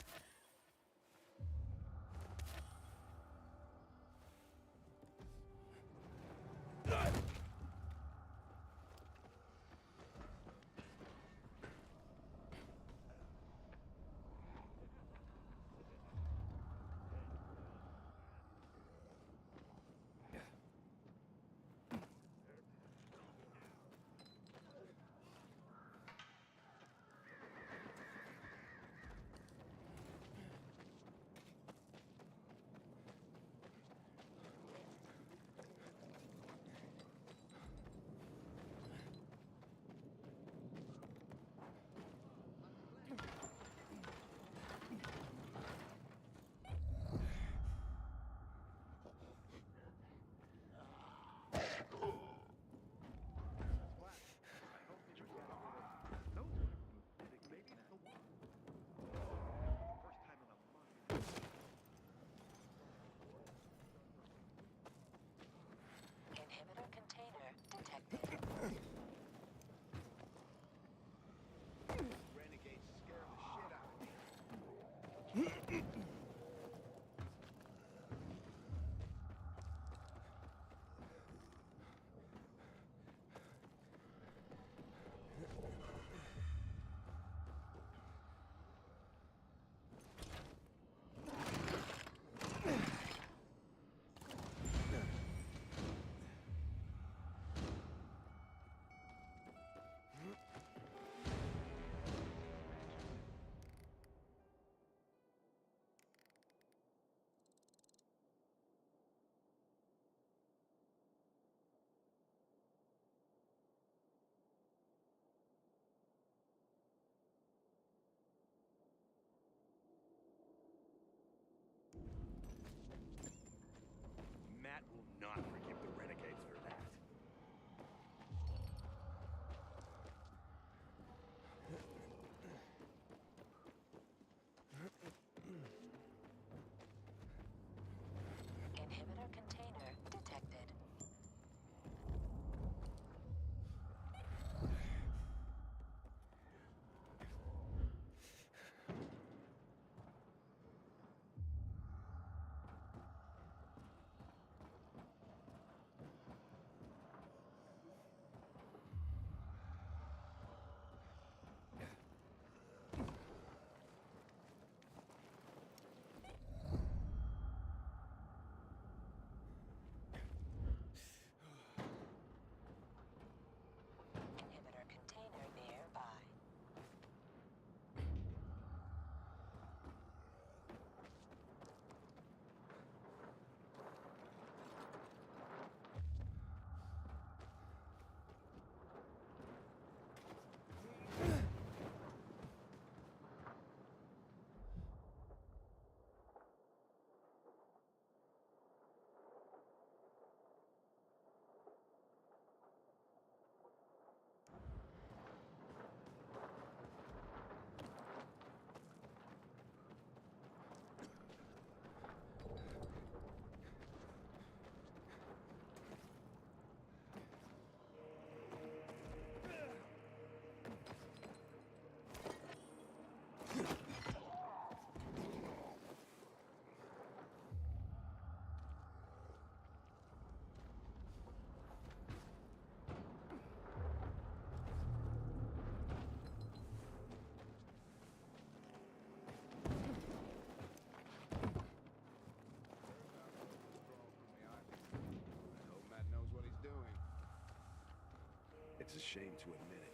It's a shame to admit it,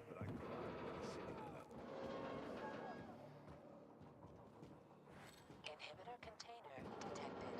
but I cried when the city lit up. Inhibitor container detected.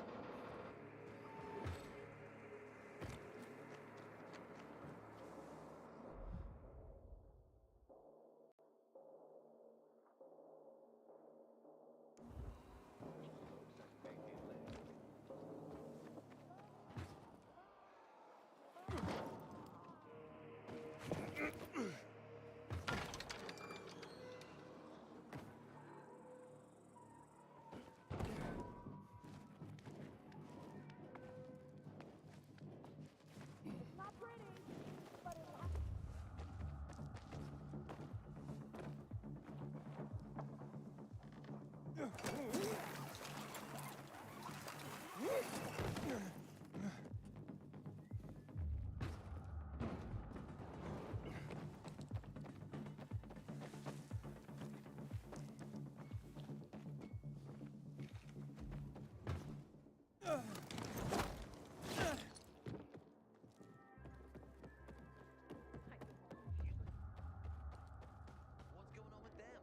What's going on with them?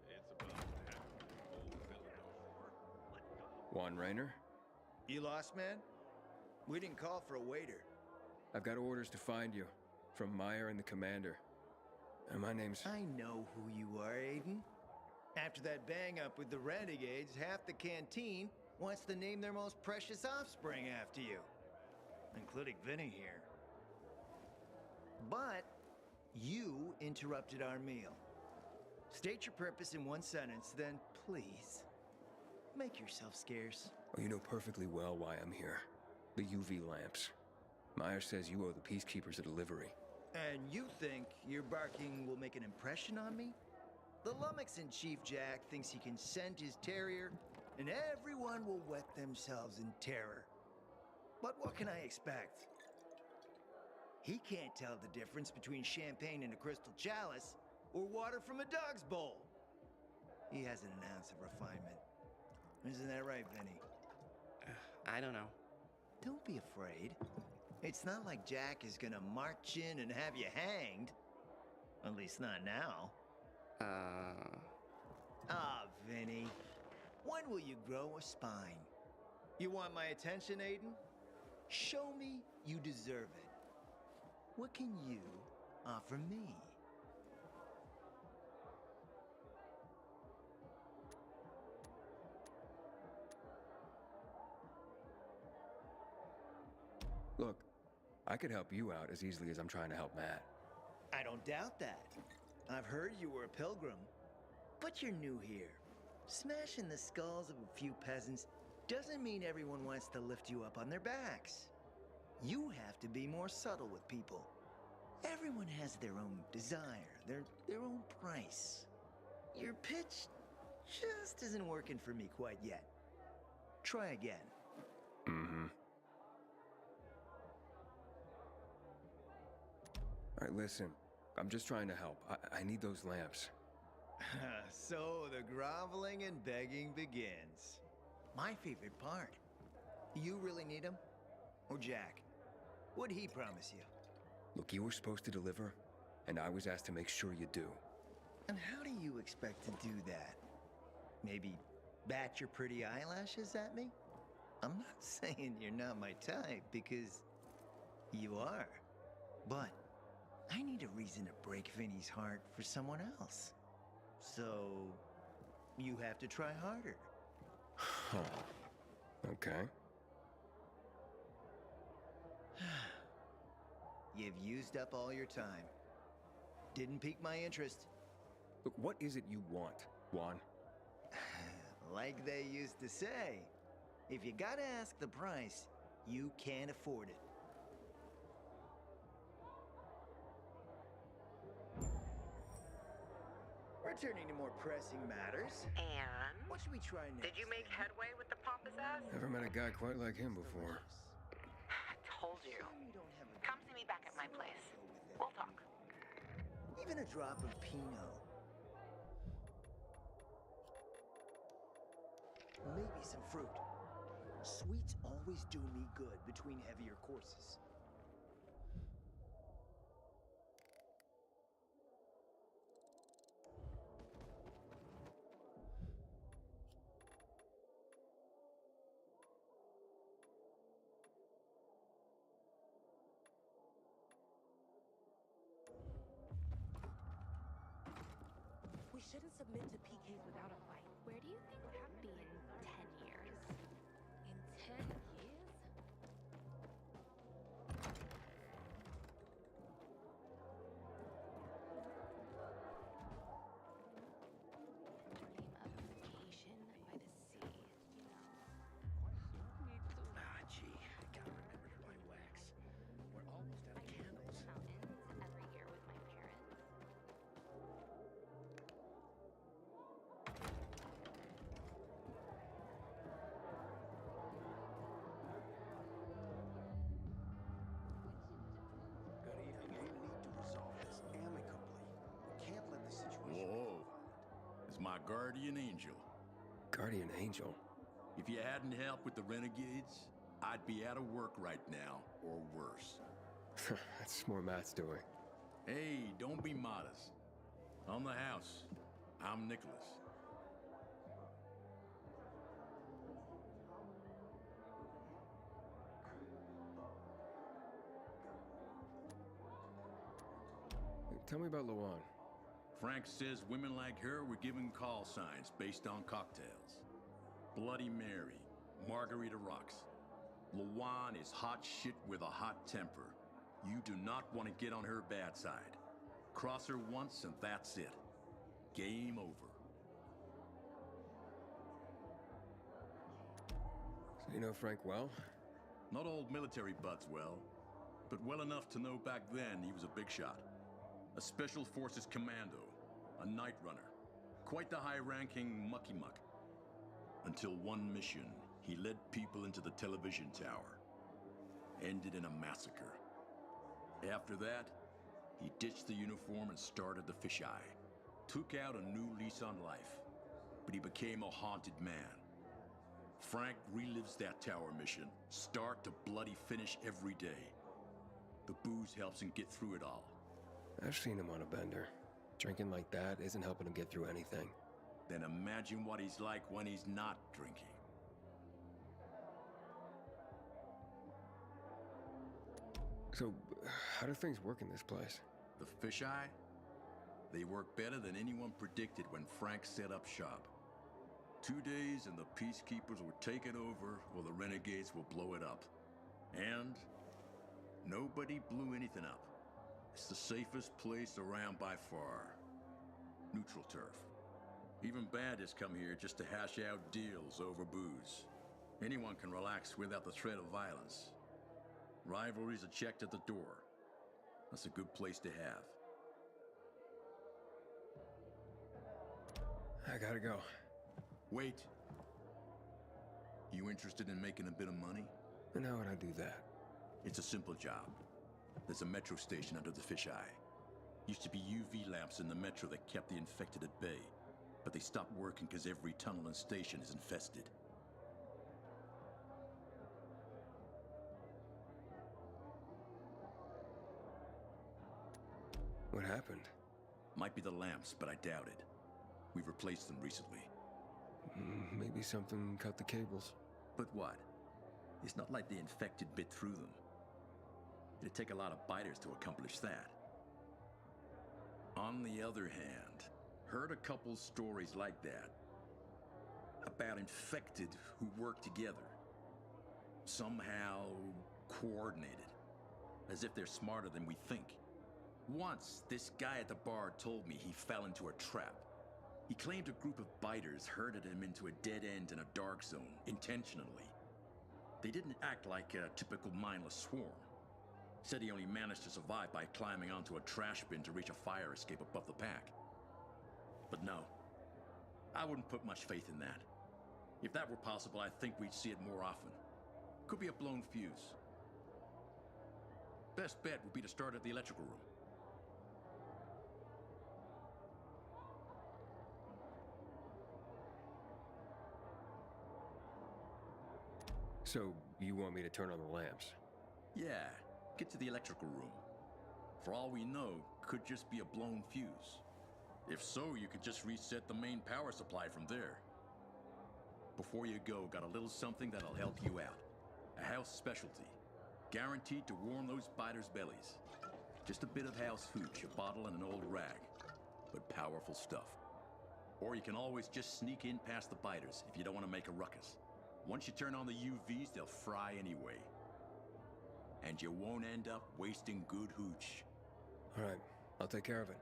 It's about to happen. Old fella no more. Juan Rayner? You lost, man? We didn't call for a waiter. I've got orders to find you. From Meyer and the commander. And my name's... I know who you are, Aiden. After that bang-up with the Renegades, half the canteen wants to name their most precious offspring after you. Including Vinny here. But you interrupted our meal. State your purpose in one sentence, then please, make yourself scarce. Oh, you know perfectly well why I'm here. The UV lamps. Meyer says you owe the Peacekeepers a delivery. And you think your barking will make an impression on me? The Lummox-in-Chief Jack thinks he can scent his terrier, and everyone will wet themselves in terror. But what can I expect? He can't tell the difference between champagne in a crystal chalice or water from a dog's bowl. He hasn't an ounce of refinement. Isn't that right, Vinny? I don't know. Don't be afraid. It's not like Jack is gonna march in and have you hanged. At least not now. Ah, Vinny. When will you grow a spine? You want my attention, Aiden? Show me you deserve it. What can you offer me? Look, I could help you out as easily as I'm trying to help Matt. I don't doubt that. I've heard you were a pilgrim. But you're new here. Smashing the skulls of a few peasants doesn't mean everyone wants to lift you up on their backs. You have to be more subtle with people. Everyone has their own desire, their own price. Your pitch just isn't working for me quite yet. Try again. Mm-hmm. All right, listen. I'm just trying to help. I need those lamps. So the groveling and begging begins. My favorite part. You really need him? Or Jack? What'd he promise you? Look, you were supposed to deliver, and I was asked to make sure you do. And how do you expect to do that? Maybe bat your pretty eyelashes at me? I'm not saying you're not my type, because you are. But I need a reason to break Vinny's heart for someone else. So, you have to try harder. Oh. Okay. You've used up all your time. Didn't pique my interest. Look, what is it you want, Juan? Like they used to say, if you gotta ask the price, you can't afford it. Returning to more pressing matters. And? What should we try next? Did you make headway with the pompous ass? Never met a guy quite like him before. I told you. Come see me back at my place. We'll talk. Even a drop of Pinot. Maybe some fruit. Sweets always do me good between heavier courses. shouldn't submit to PKs without a fight. Where do you think we'll be in 10 years? In 10 years? Dream of a vacation by the sea, you know. Me too. Ah, gee, I gotta remember to buy wax. We're almost out of candles. Mountains every year with my parents. Good evening. We need to resolve this amicably. We can't let the situation. Whoa. It's my guardian angel. Guardian angel? If you hadn't helped with the renegades, I'd be out of work right now, or worse. That's more Matt's doing. Hey, don't be modest. On the house, I'm Nicholas. Tell me about Luan. Frank says women like her were given call signs based on cocktails. Bloody Mary, Margarita Rocks. Luan is hot shit with a hot temper. You do not want to get on her bad side. Cross her once and that's it. Game over. So you know Frank well? Not old military buds well, but well enough to know back then he was a big shot. A Special Forces commando, a night runner, quite the high-ranking mucky-muck. Until one mission, he led people into the television tower. Ended in a massacre. After that, he ditched the uniform and started the fisheye. Took out a new lease on life, but he became a haunted man. Frank relives that tower mission, start to bloody finish every day. The booze helps him get through it all. I've seen him on a bender. Drinking like that isn't helping him get through anything. Then imagine what he's like when he's not drinking. So, how do things work in this place? The fisheye? They work better than anyone predicted when Frank set up shop. 2 days and the peacekeepers will take it over, or the renegades will blow it up. And nobody blew anything up. It's the safest place around by far. Neutral turf. Even bandits come here just to hash out deals over booze. Anyone can relax without the threat of violence. Rivalries are checked at the door. That's a good place to have. I gotta go. Wait. You interested in making a bit of money? And how would I do that? It's a simple job. There's a metro station under the fisheye. Used to be UV lamps in the metro that kept the infected at bay, but they stopped working because every tunnel and station is infested. What happened? Might be the lamps, but I doubt it. We've replaced them recently. Maybe something cut the cables. But what? It's not like the infected bit through them. It'd take a lot of biters to accomplish that. On the other hand, heard a couple stories like that. About infected who work together. Somehow coordinated. As if they're smarter than we think. Once, this guy at the bar told me he fell into a trap. He claimed a group of biters herded him into a dead end in a dark zone, intentionally. They didn't act like a typical mindless swarm. Said he only managed to survive by climbing onto a trash bin to reach a fire escape above the pack. But no, I wouldn't put much faith in that. If that were possible, I think we'd see it more often. Could be a blown fuse. Best bet would be to start at the electrical room. So, you want me to turn on the lamps? Yeah, get to the electrical room. For all we know, could just be a blown fuse. If so, you could just reset the main power supply from there. Before you go, got a little something that'll help you out. A house specialty. Guaranteed to warm those biters' bellies. Just a bit of house hooch, a bottle and an old rag. But powerful stuff. Or you can always just sneak in past the biters if you don't want to make a ruckus. Once you turn on the UVs, they'll fry anyway. And you won't end up wasting good hooch. All right, I'll take care of it.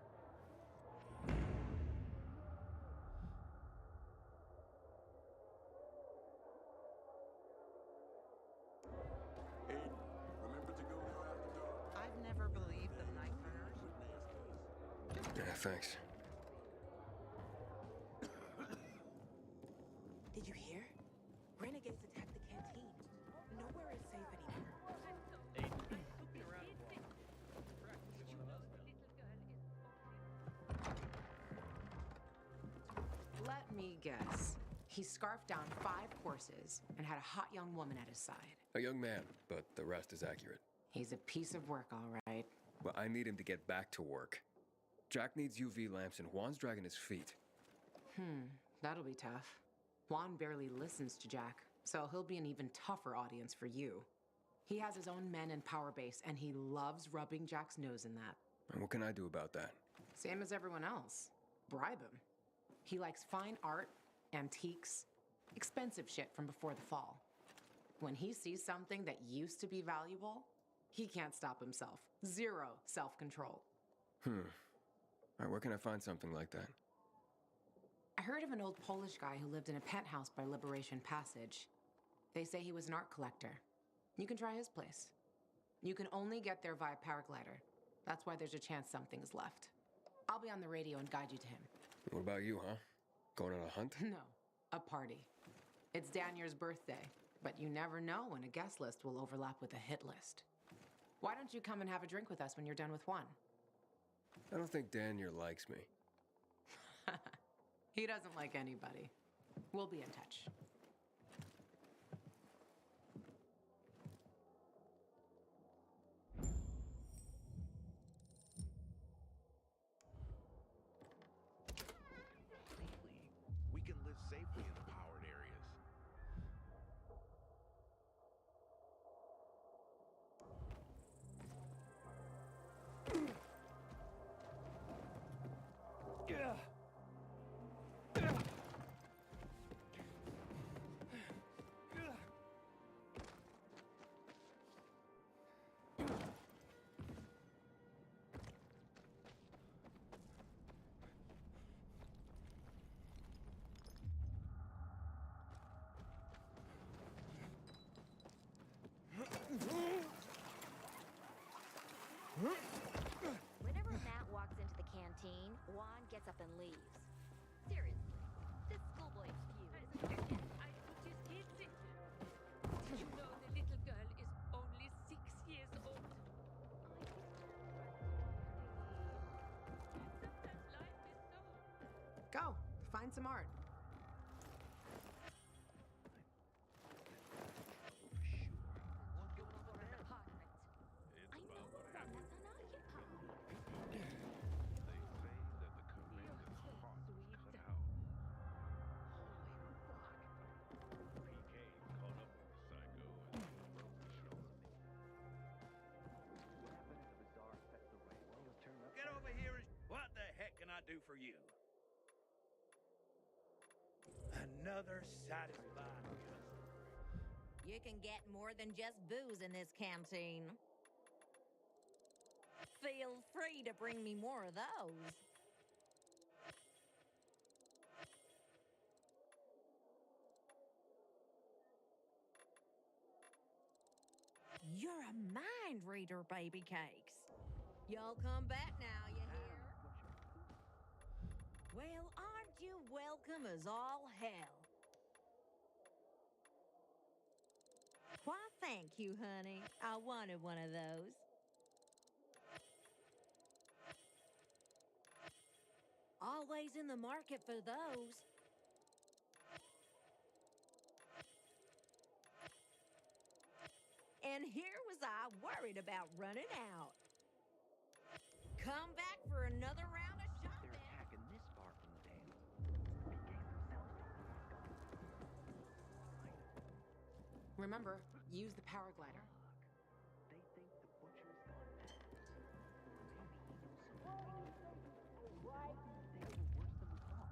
I've never believed the night runners. Yeah, thanks. Did you hear? Renegades attacked the canteen. Nowhere is safe anymore. Let me guess. He scarfed down 5 horses and had a hot young woman at his side. A young man, but the rest is accurate. He's a piece of work, all right. Well, I need him to get back to work. Jack needs UV lamps and Juan's dragging his feet. That'll be tough. Juan barely listens to Jack, so he'll be an even tougher audience for you. He has his own men in Power Base, and he loves rubbing Jack's nose in that. And what can I do about that? Same as everyone else. Bribe him. He likes fine art, antiques, expensive shit from before the fall. When he sees something that used to be valuable, he can't stop himself. 0 self-control. All right, where can I find something like that? I heard of an old Polish guy who lived in a penthouse by Liberation Passage. They say he was an art collector. You can try his place. You can only get there via paraglider. That's why there's a chance something's left. I'll be on the radio and guide you to him. What about you, huh? Going on a hunt? No, a party. It's Danier's birthday, but you never know when a guest list will overlap with a hit list. Why don't you come and have a drink with us when you're done with one? I don't think Danier likes me. He doesn't like anybody. We'll be in touch. We can live safely in the powered areas. Whenever Matt walks into the canteen, Juan gets up and leaves. Seriously, this schoolboy feud isn't I noticed his picture. Did you know the little girl is only 6 years old? Sometimes life is so... Go, find some art. Get over here and... What the heck can I do for you? Another satisfying customer. You can get more than just booze in this canteen. Feel free to bring me more of those. You're a mind reader, baby cakes. Y'all come back now, you hear? Well, aren't you welcome as all hell? Why, thank you, honey. I wanted one of those. Always in the market for those. And here was I worried about running out. Come back for another round of shopping. They're attacking this far from the dam. Remember, use the paraglider. They think the butcher's gone mad. Or maybe he knows something we don't. They were worse than we thought.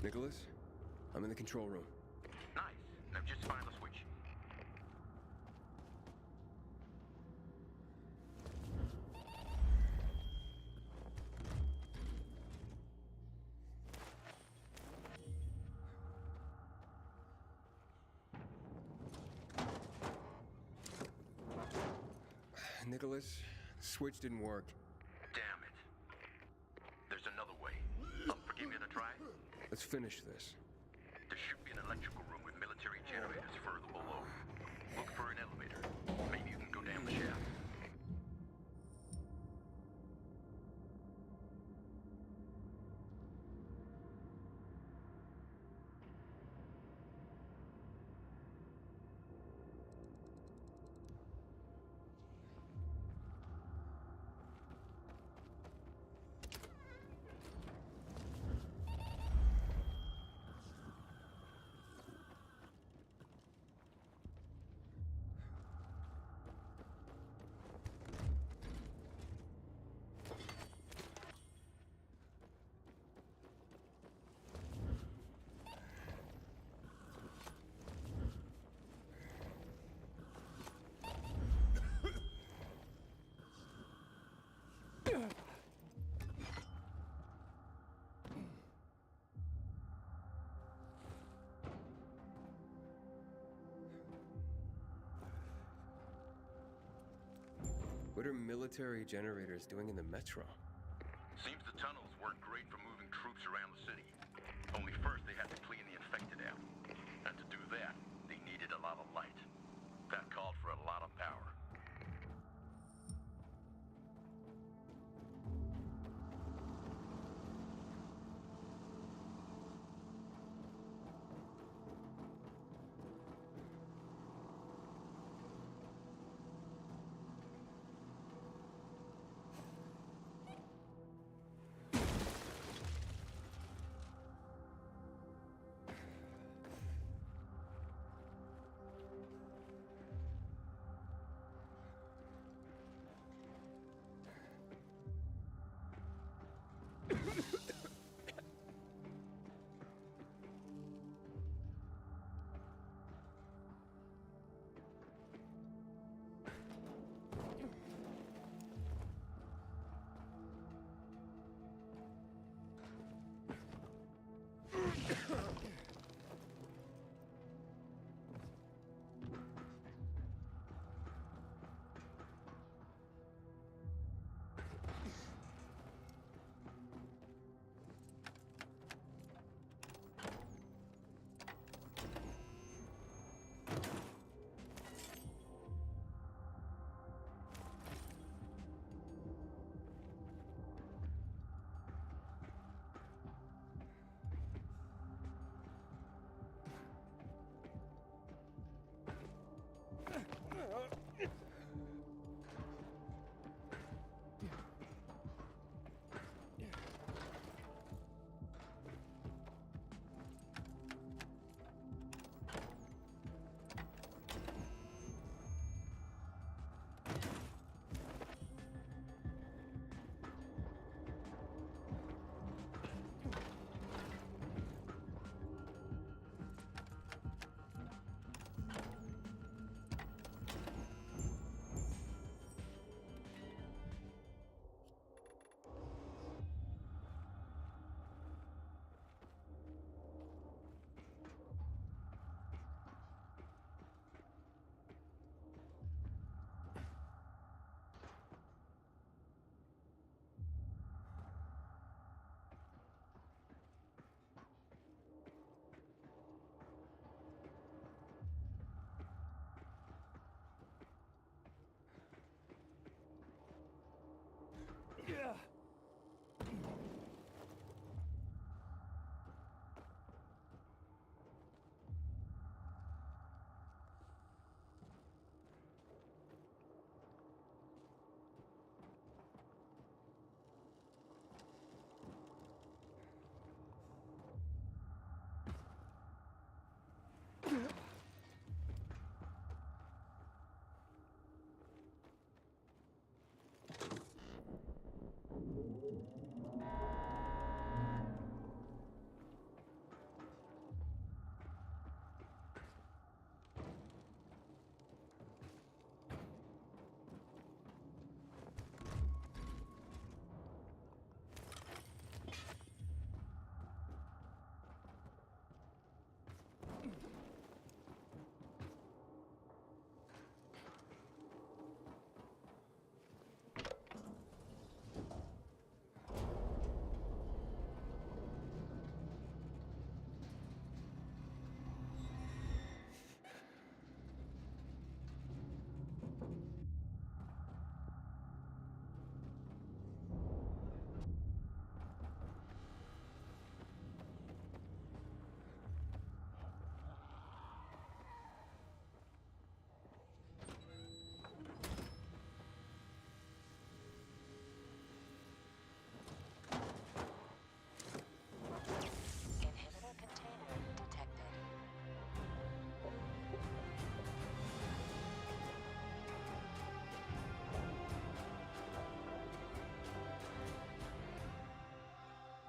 Nicholas, I'm in the control room. Nice. Now just find the switch. Nicholas, the switch didn't work. Damn it. There's another way. Forgive me to try? Let's finish this. There should be an electrical room with military generators further below. Look for an elevator. Maybe you can go down the shaft. What are military generators doing in the metro? Seems the tunnels weren't great for moving troops around the city. Only first they had to clean the infected out. And to do that, they needed a lot of light. That called for a lot of power.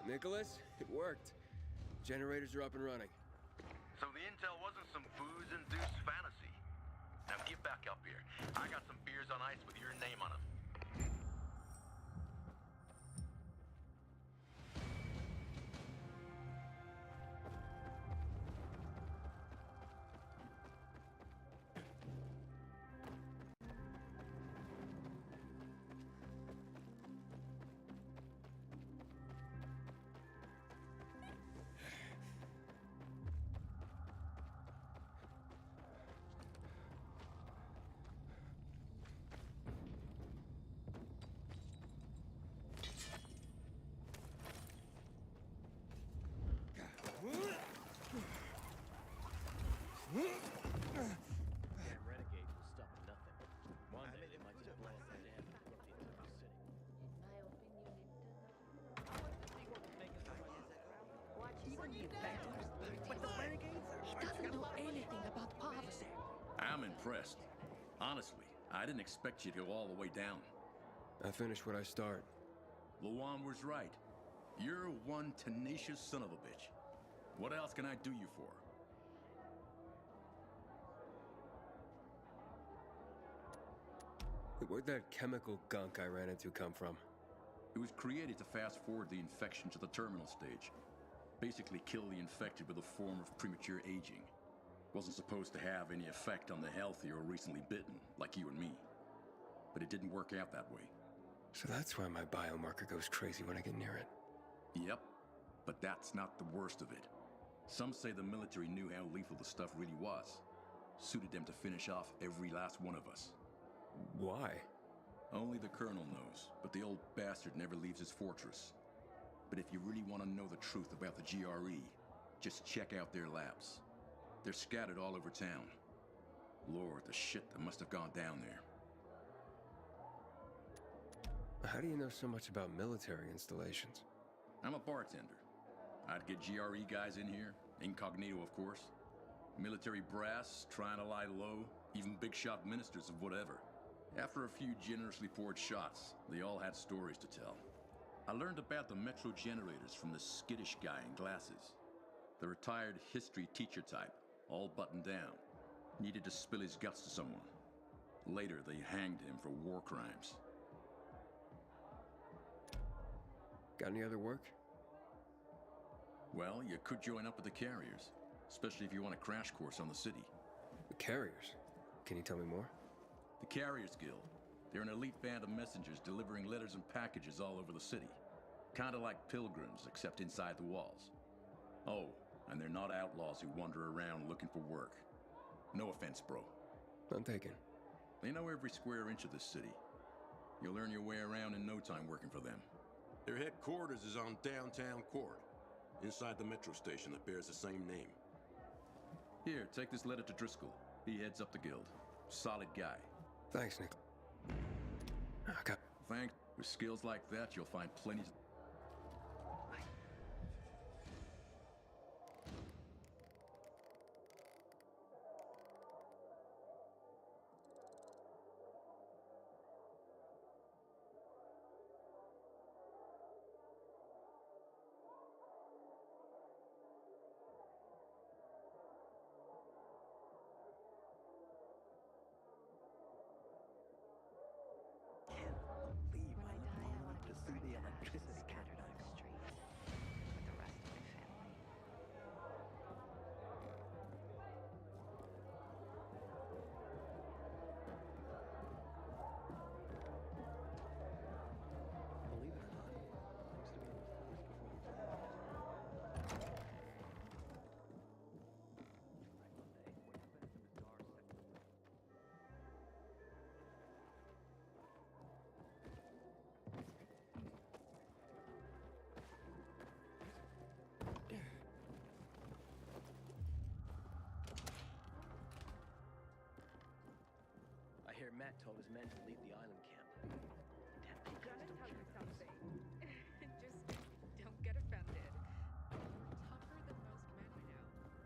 Nicholas, it worked. Generators are up and running. So the intel wasn't some booze-induced fantasy. Now get back up here. I got some beers on ice with your name on them. Damn renegades will stop at nothing. One day they might just blow up the dam and flood the entire city. But the renegades He doesn't know anything about poverty. I'm impressed. Honestly, I didn't expect you to go all the way down. I finish what I start. Luan was right. You're one tenacious son of a bitch. What else can I do you for? Where'd that chemical gunk I ran into come from? It was created to fast forward the infection to the terminal stage. Basically kill the infected with a form of premature aging. Wasn't supposed to have any effect on the healthy or recently bitten, like you and me. But it didn't work out that way. So that's why my biomarker goes crazy when I get near it. Yep, but that's not the worst of it. Some say the military knew how lethal the stuff really was. Suited them to finish off every last one of us. Why? Only the colonel knows, but the old bastard never leaves his fortress. But if you really want to know the truth about the GRE, just check out their labs. They're scattered all over town. Lord, the shit that must have gone down there. How do you know so much about military installations? I'm a bartender. I'd get GRE guys in here, incognito of course. Military brass, trying to lie low, even big shot ministers of whatever. After a few generously poured shots, they all had stories to tell. I learned about the metro generators from the skittish guy in glasses. The retired history teacher type, all buttoned down. Needed to spill his guts to someone. Later, they hanged him for war crimes. Got any other work? Well, you could join up with the carriers, especially if you want a crash course on the city. The carriers? Can you tell me more? The Carriers Guild. They're an elite band of messengers delivering letters and packages all over the city. Kinda like pilgrims, except inside the walls. Oh, and they're not outlaws who wander around looking for work. No offense, bro. None taken. They know every square inch of this city. You'll earn your way around in no time working for them. Their headquarters is on Downtown Court, inside the metro station that bears the same name. Here, take this letter to Driscoll. He heads up the guild. Solid guy. Thanks, Nick. Okay. Thanks. With skills like that, you'll find plenty to... I hear Matt told his men to leave the island camp. I'm gonna tell you something. Just don't get offended. You're tougher than most men I know.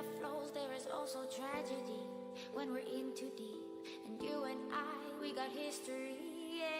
love flows, there is also tragedy when we're in too deep. And you and I, we got history, yeah.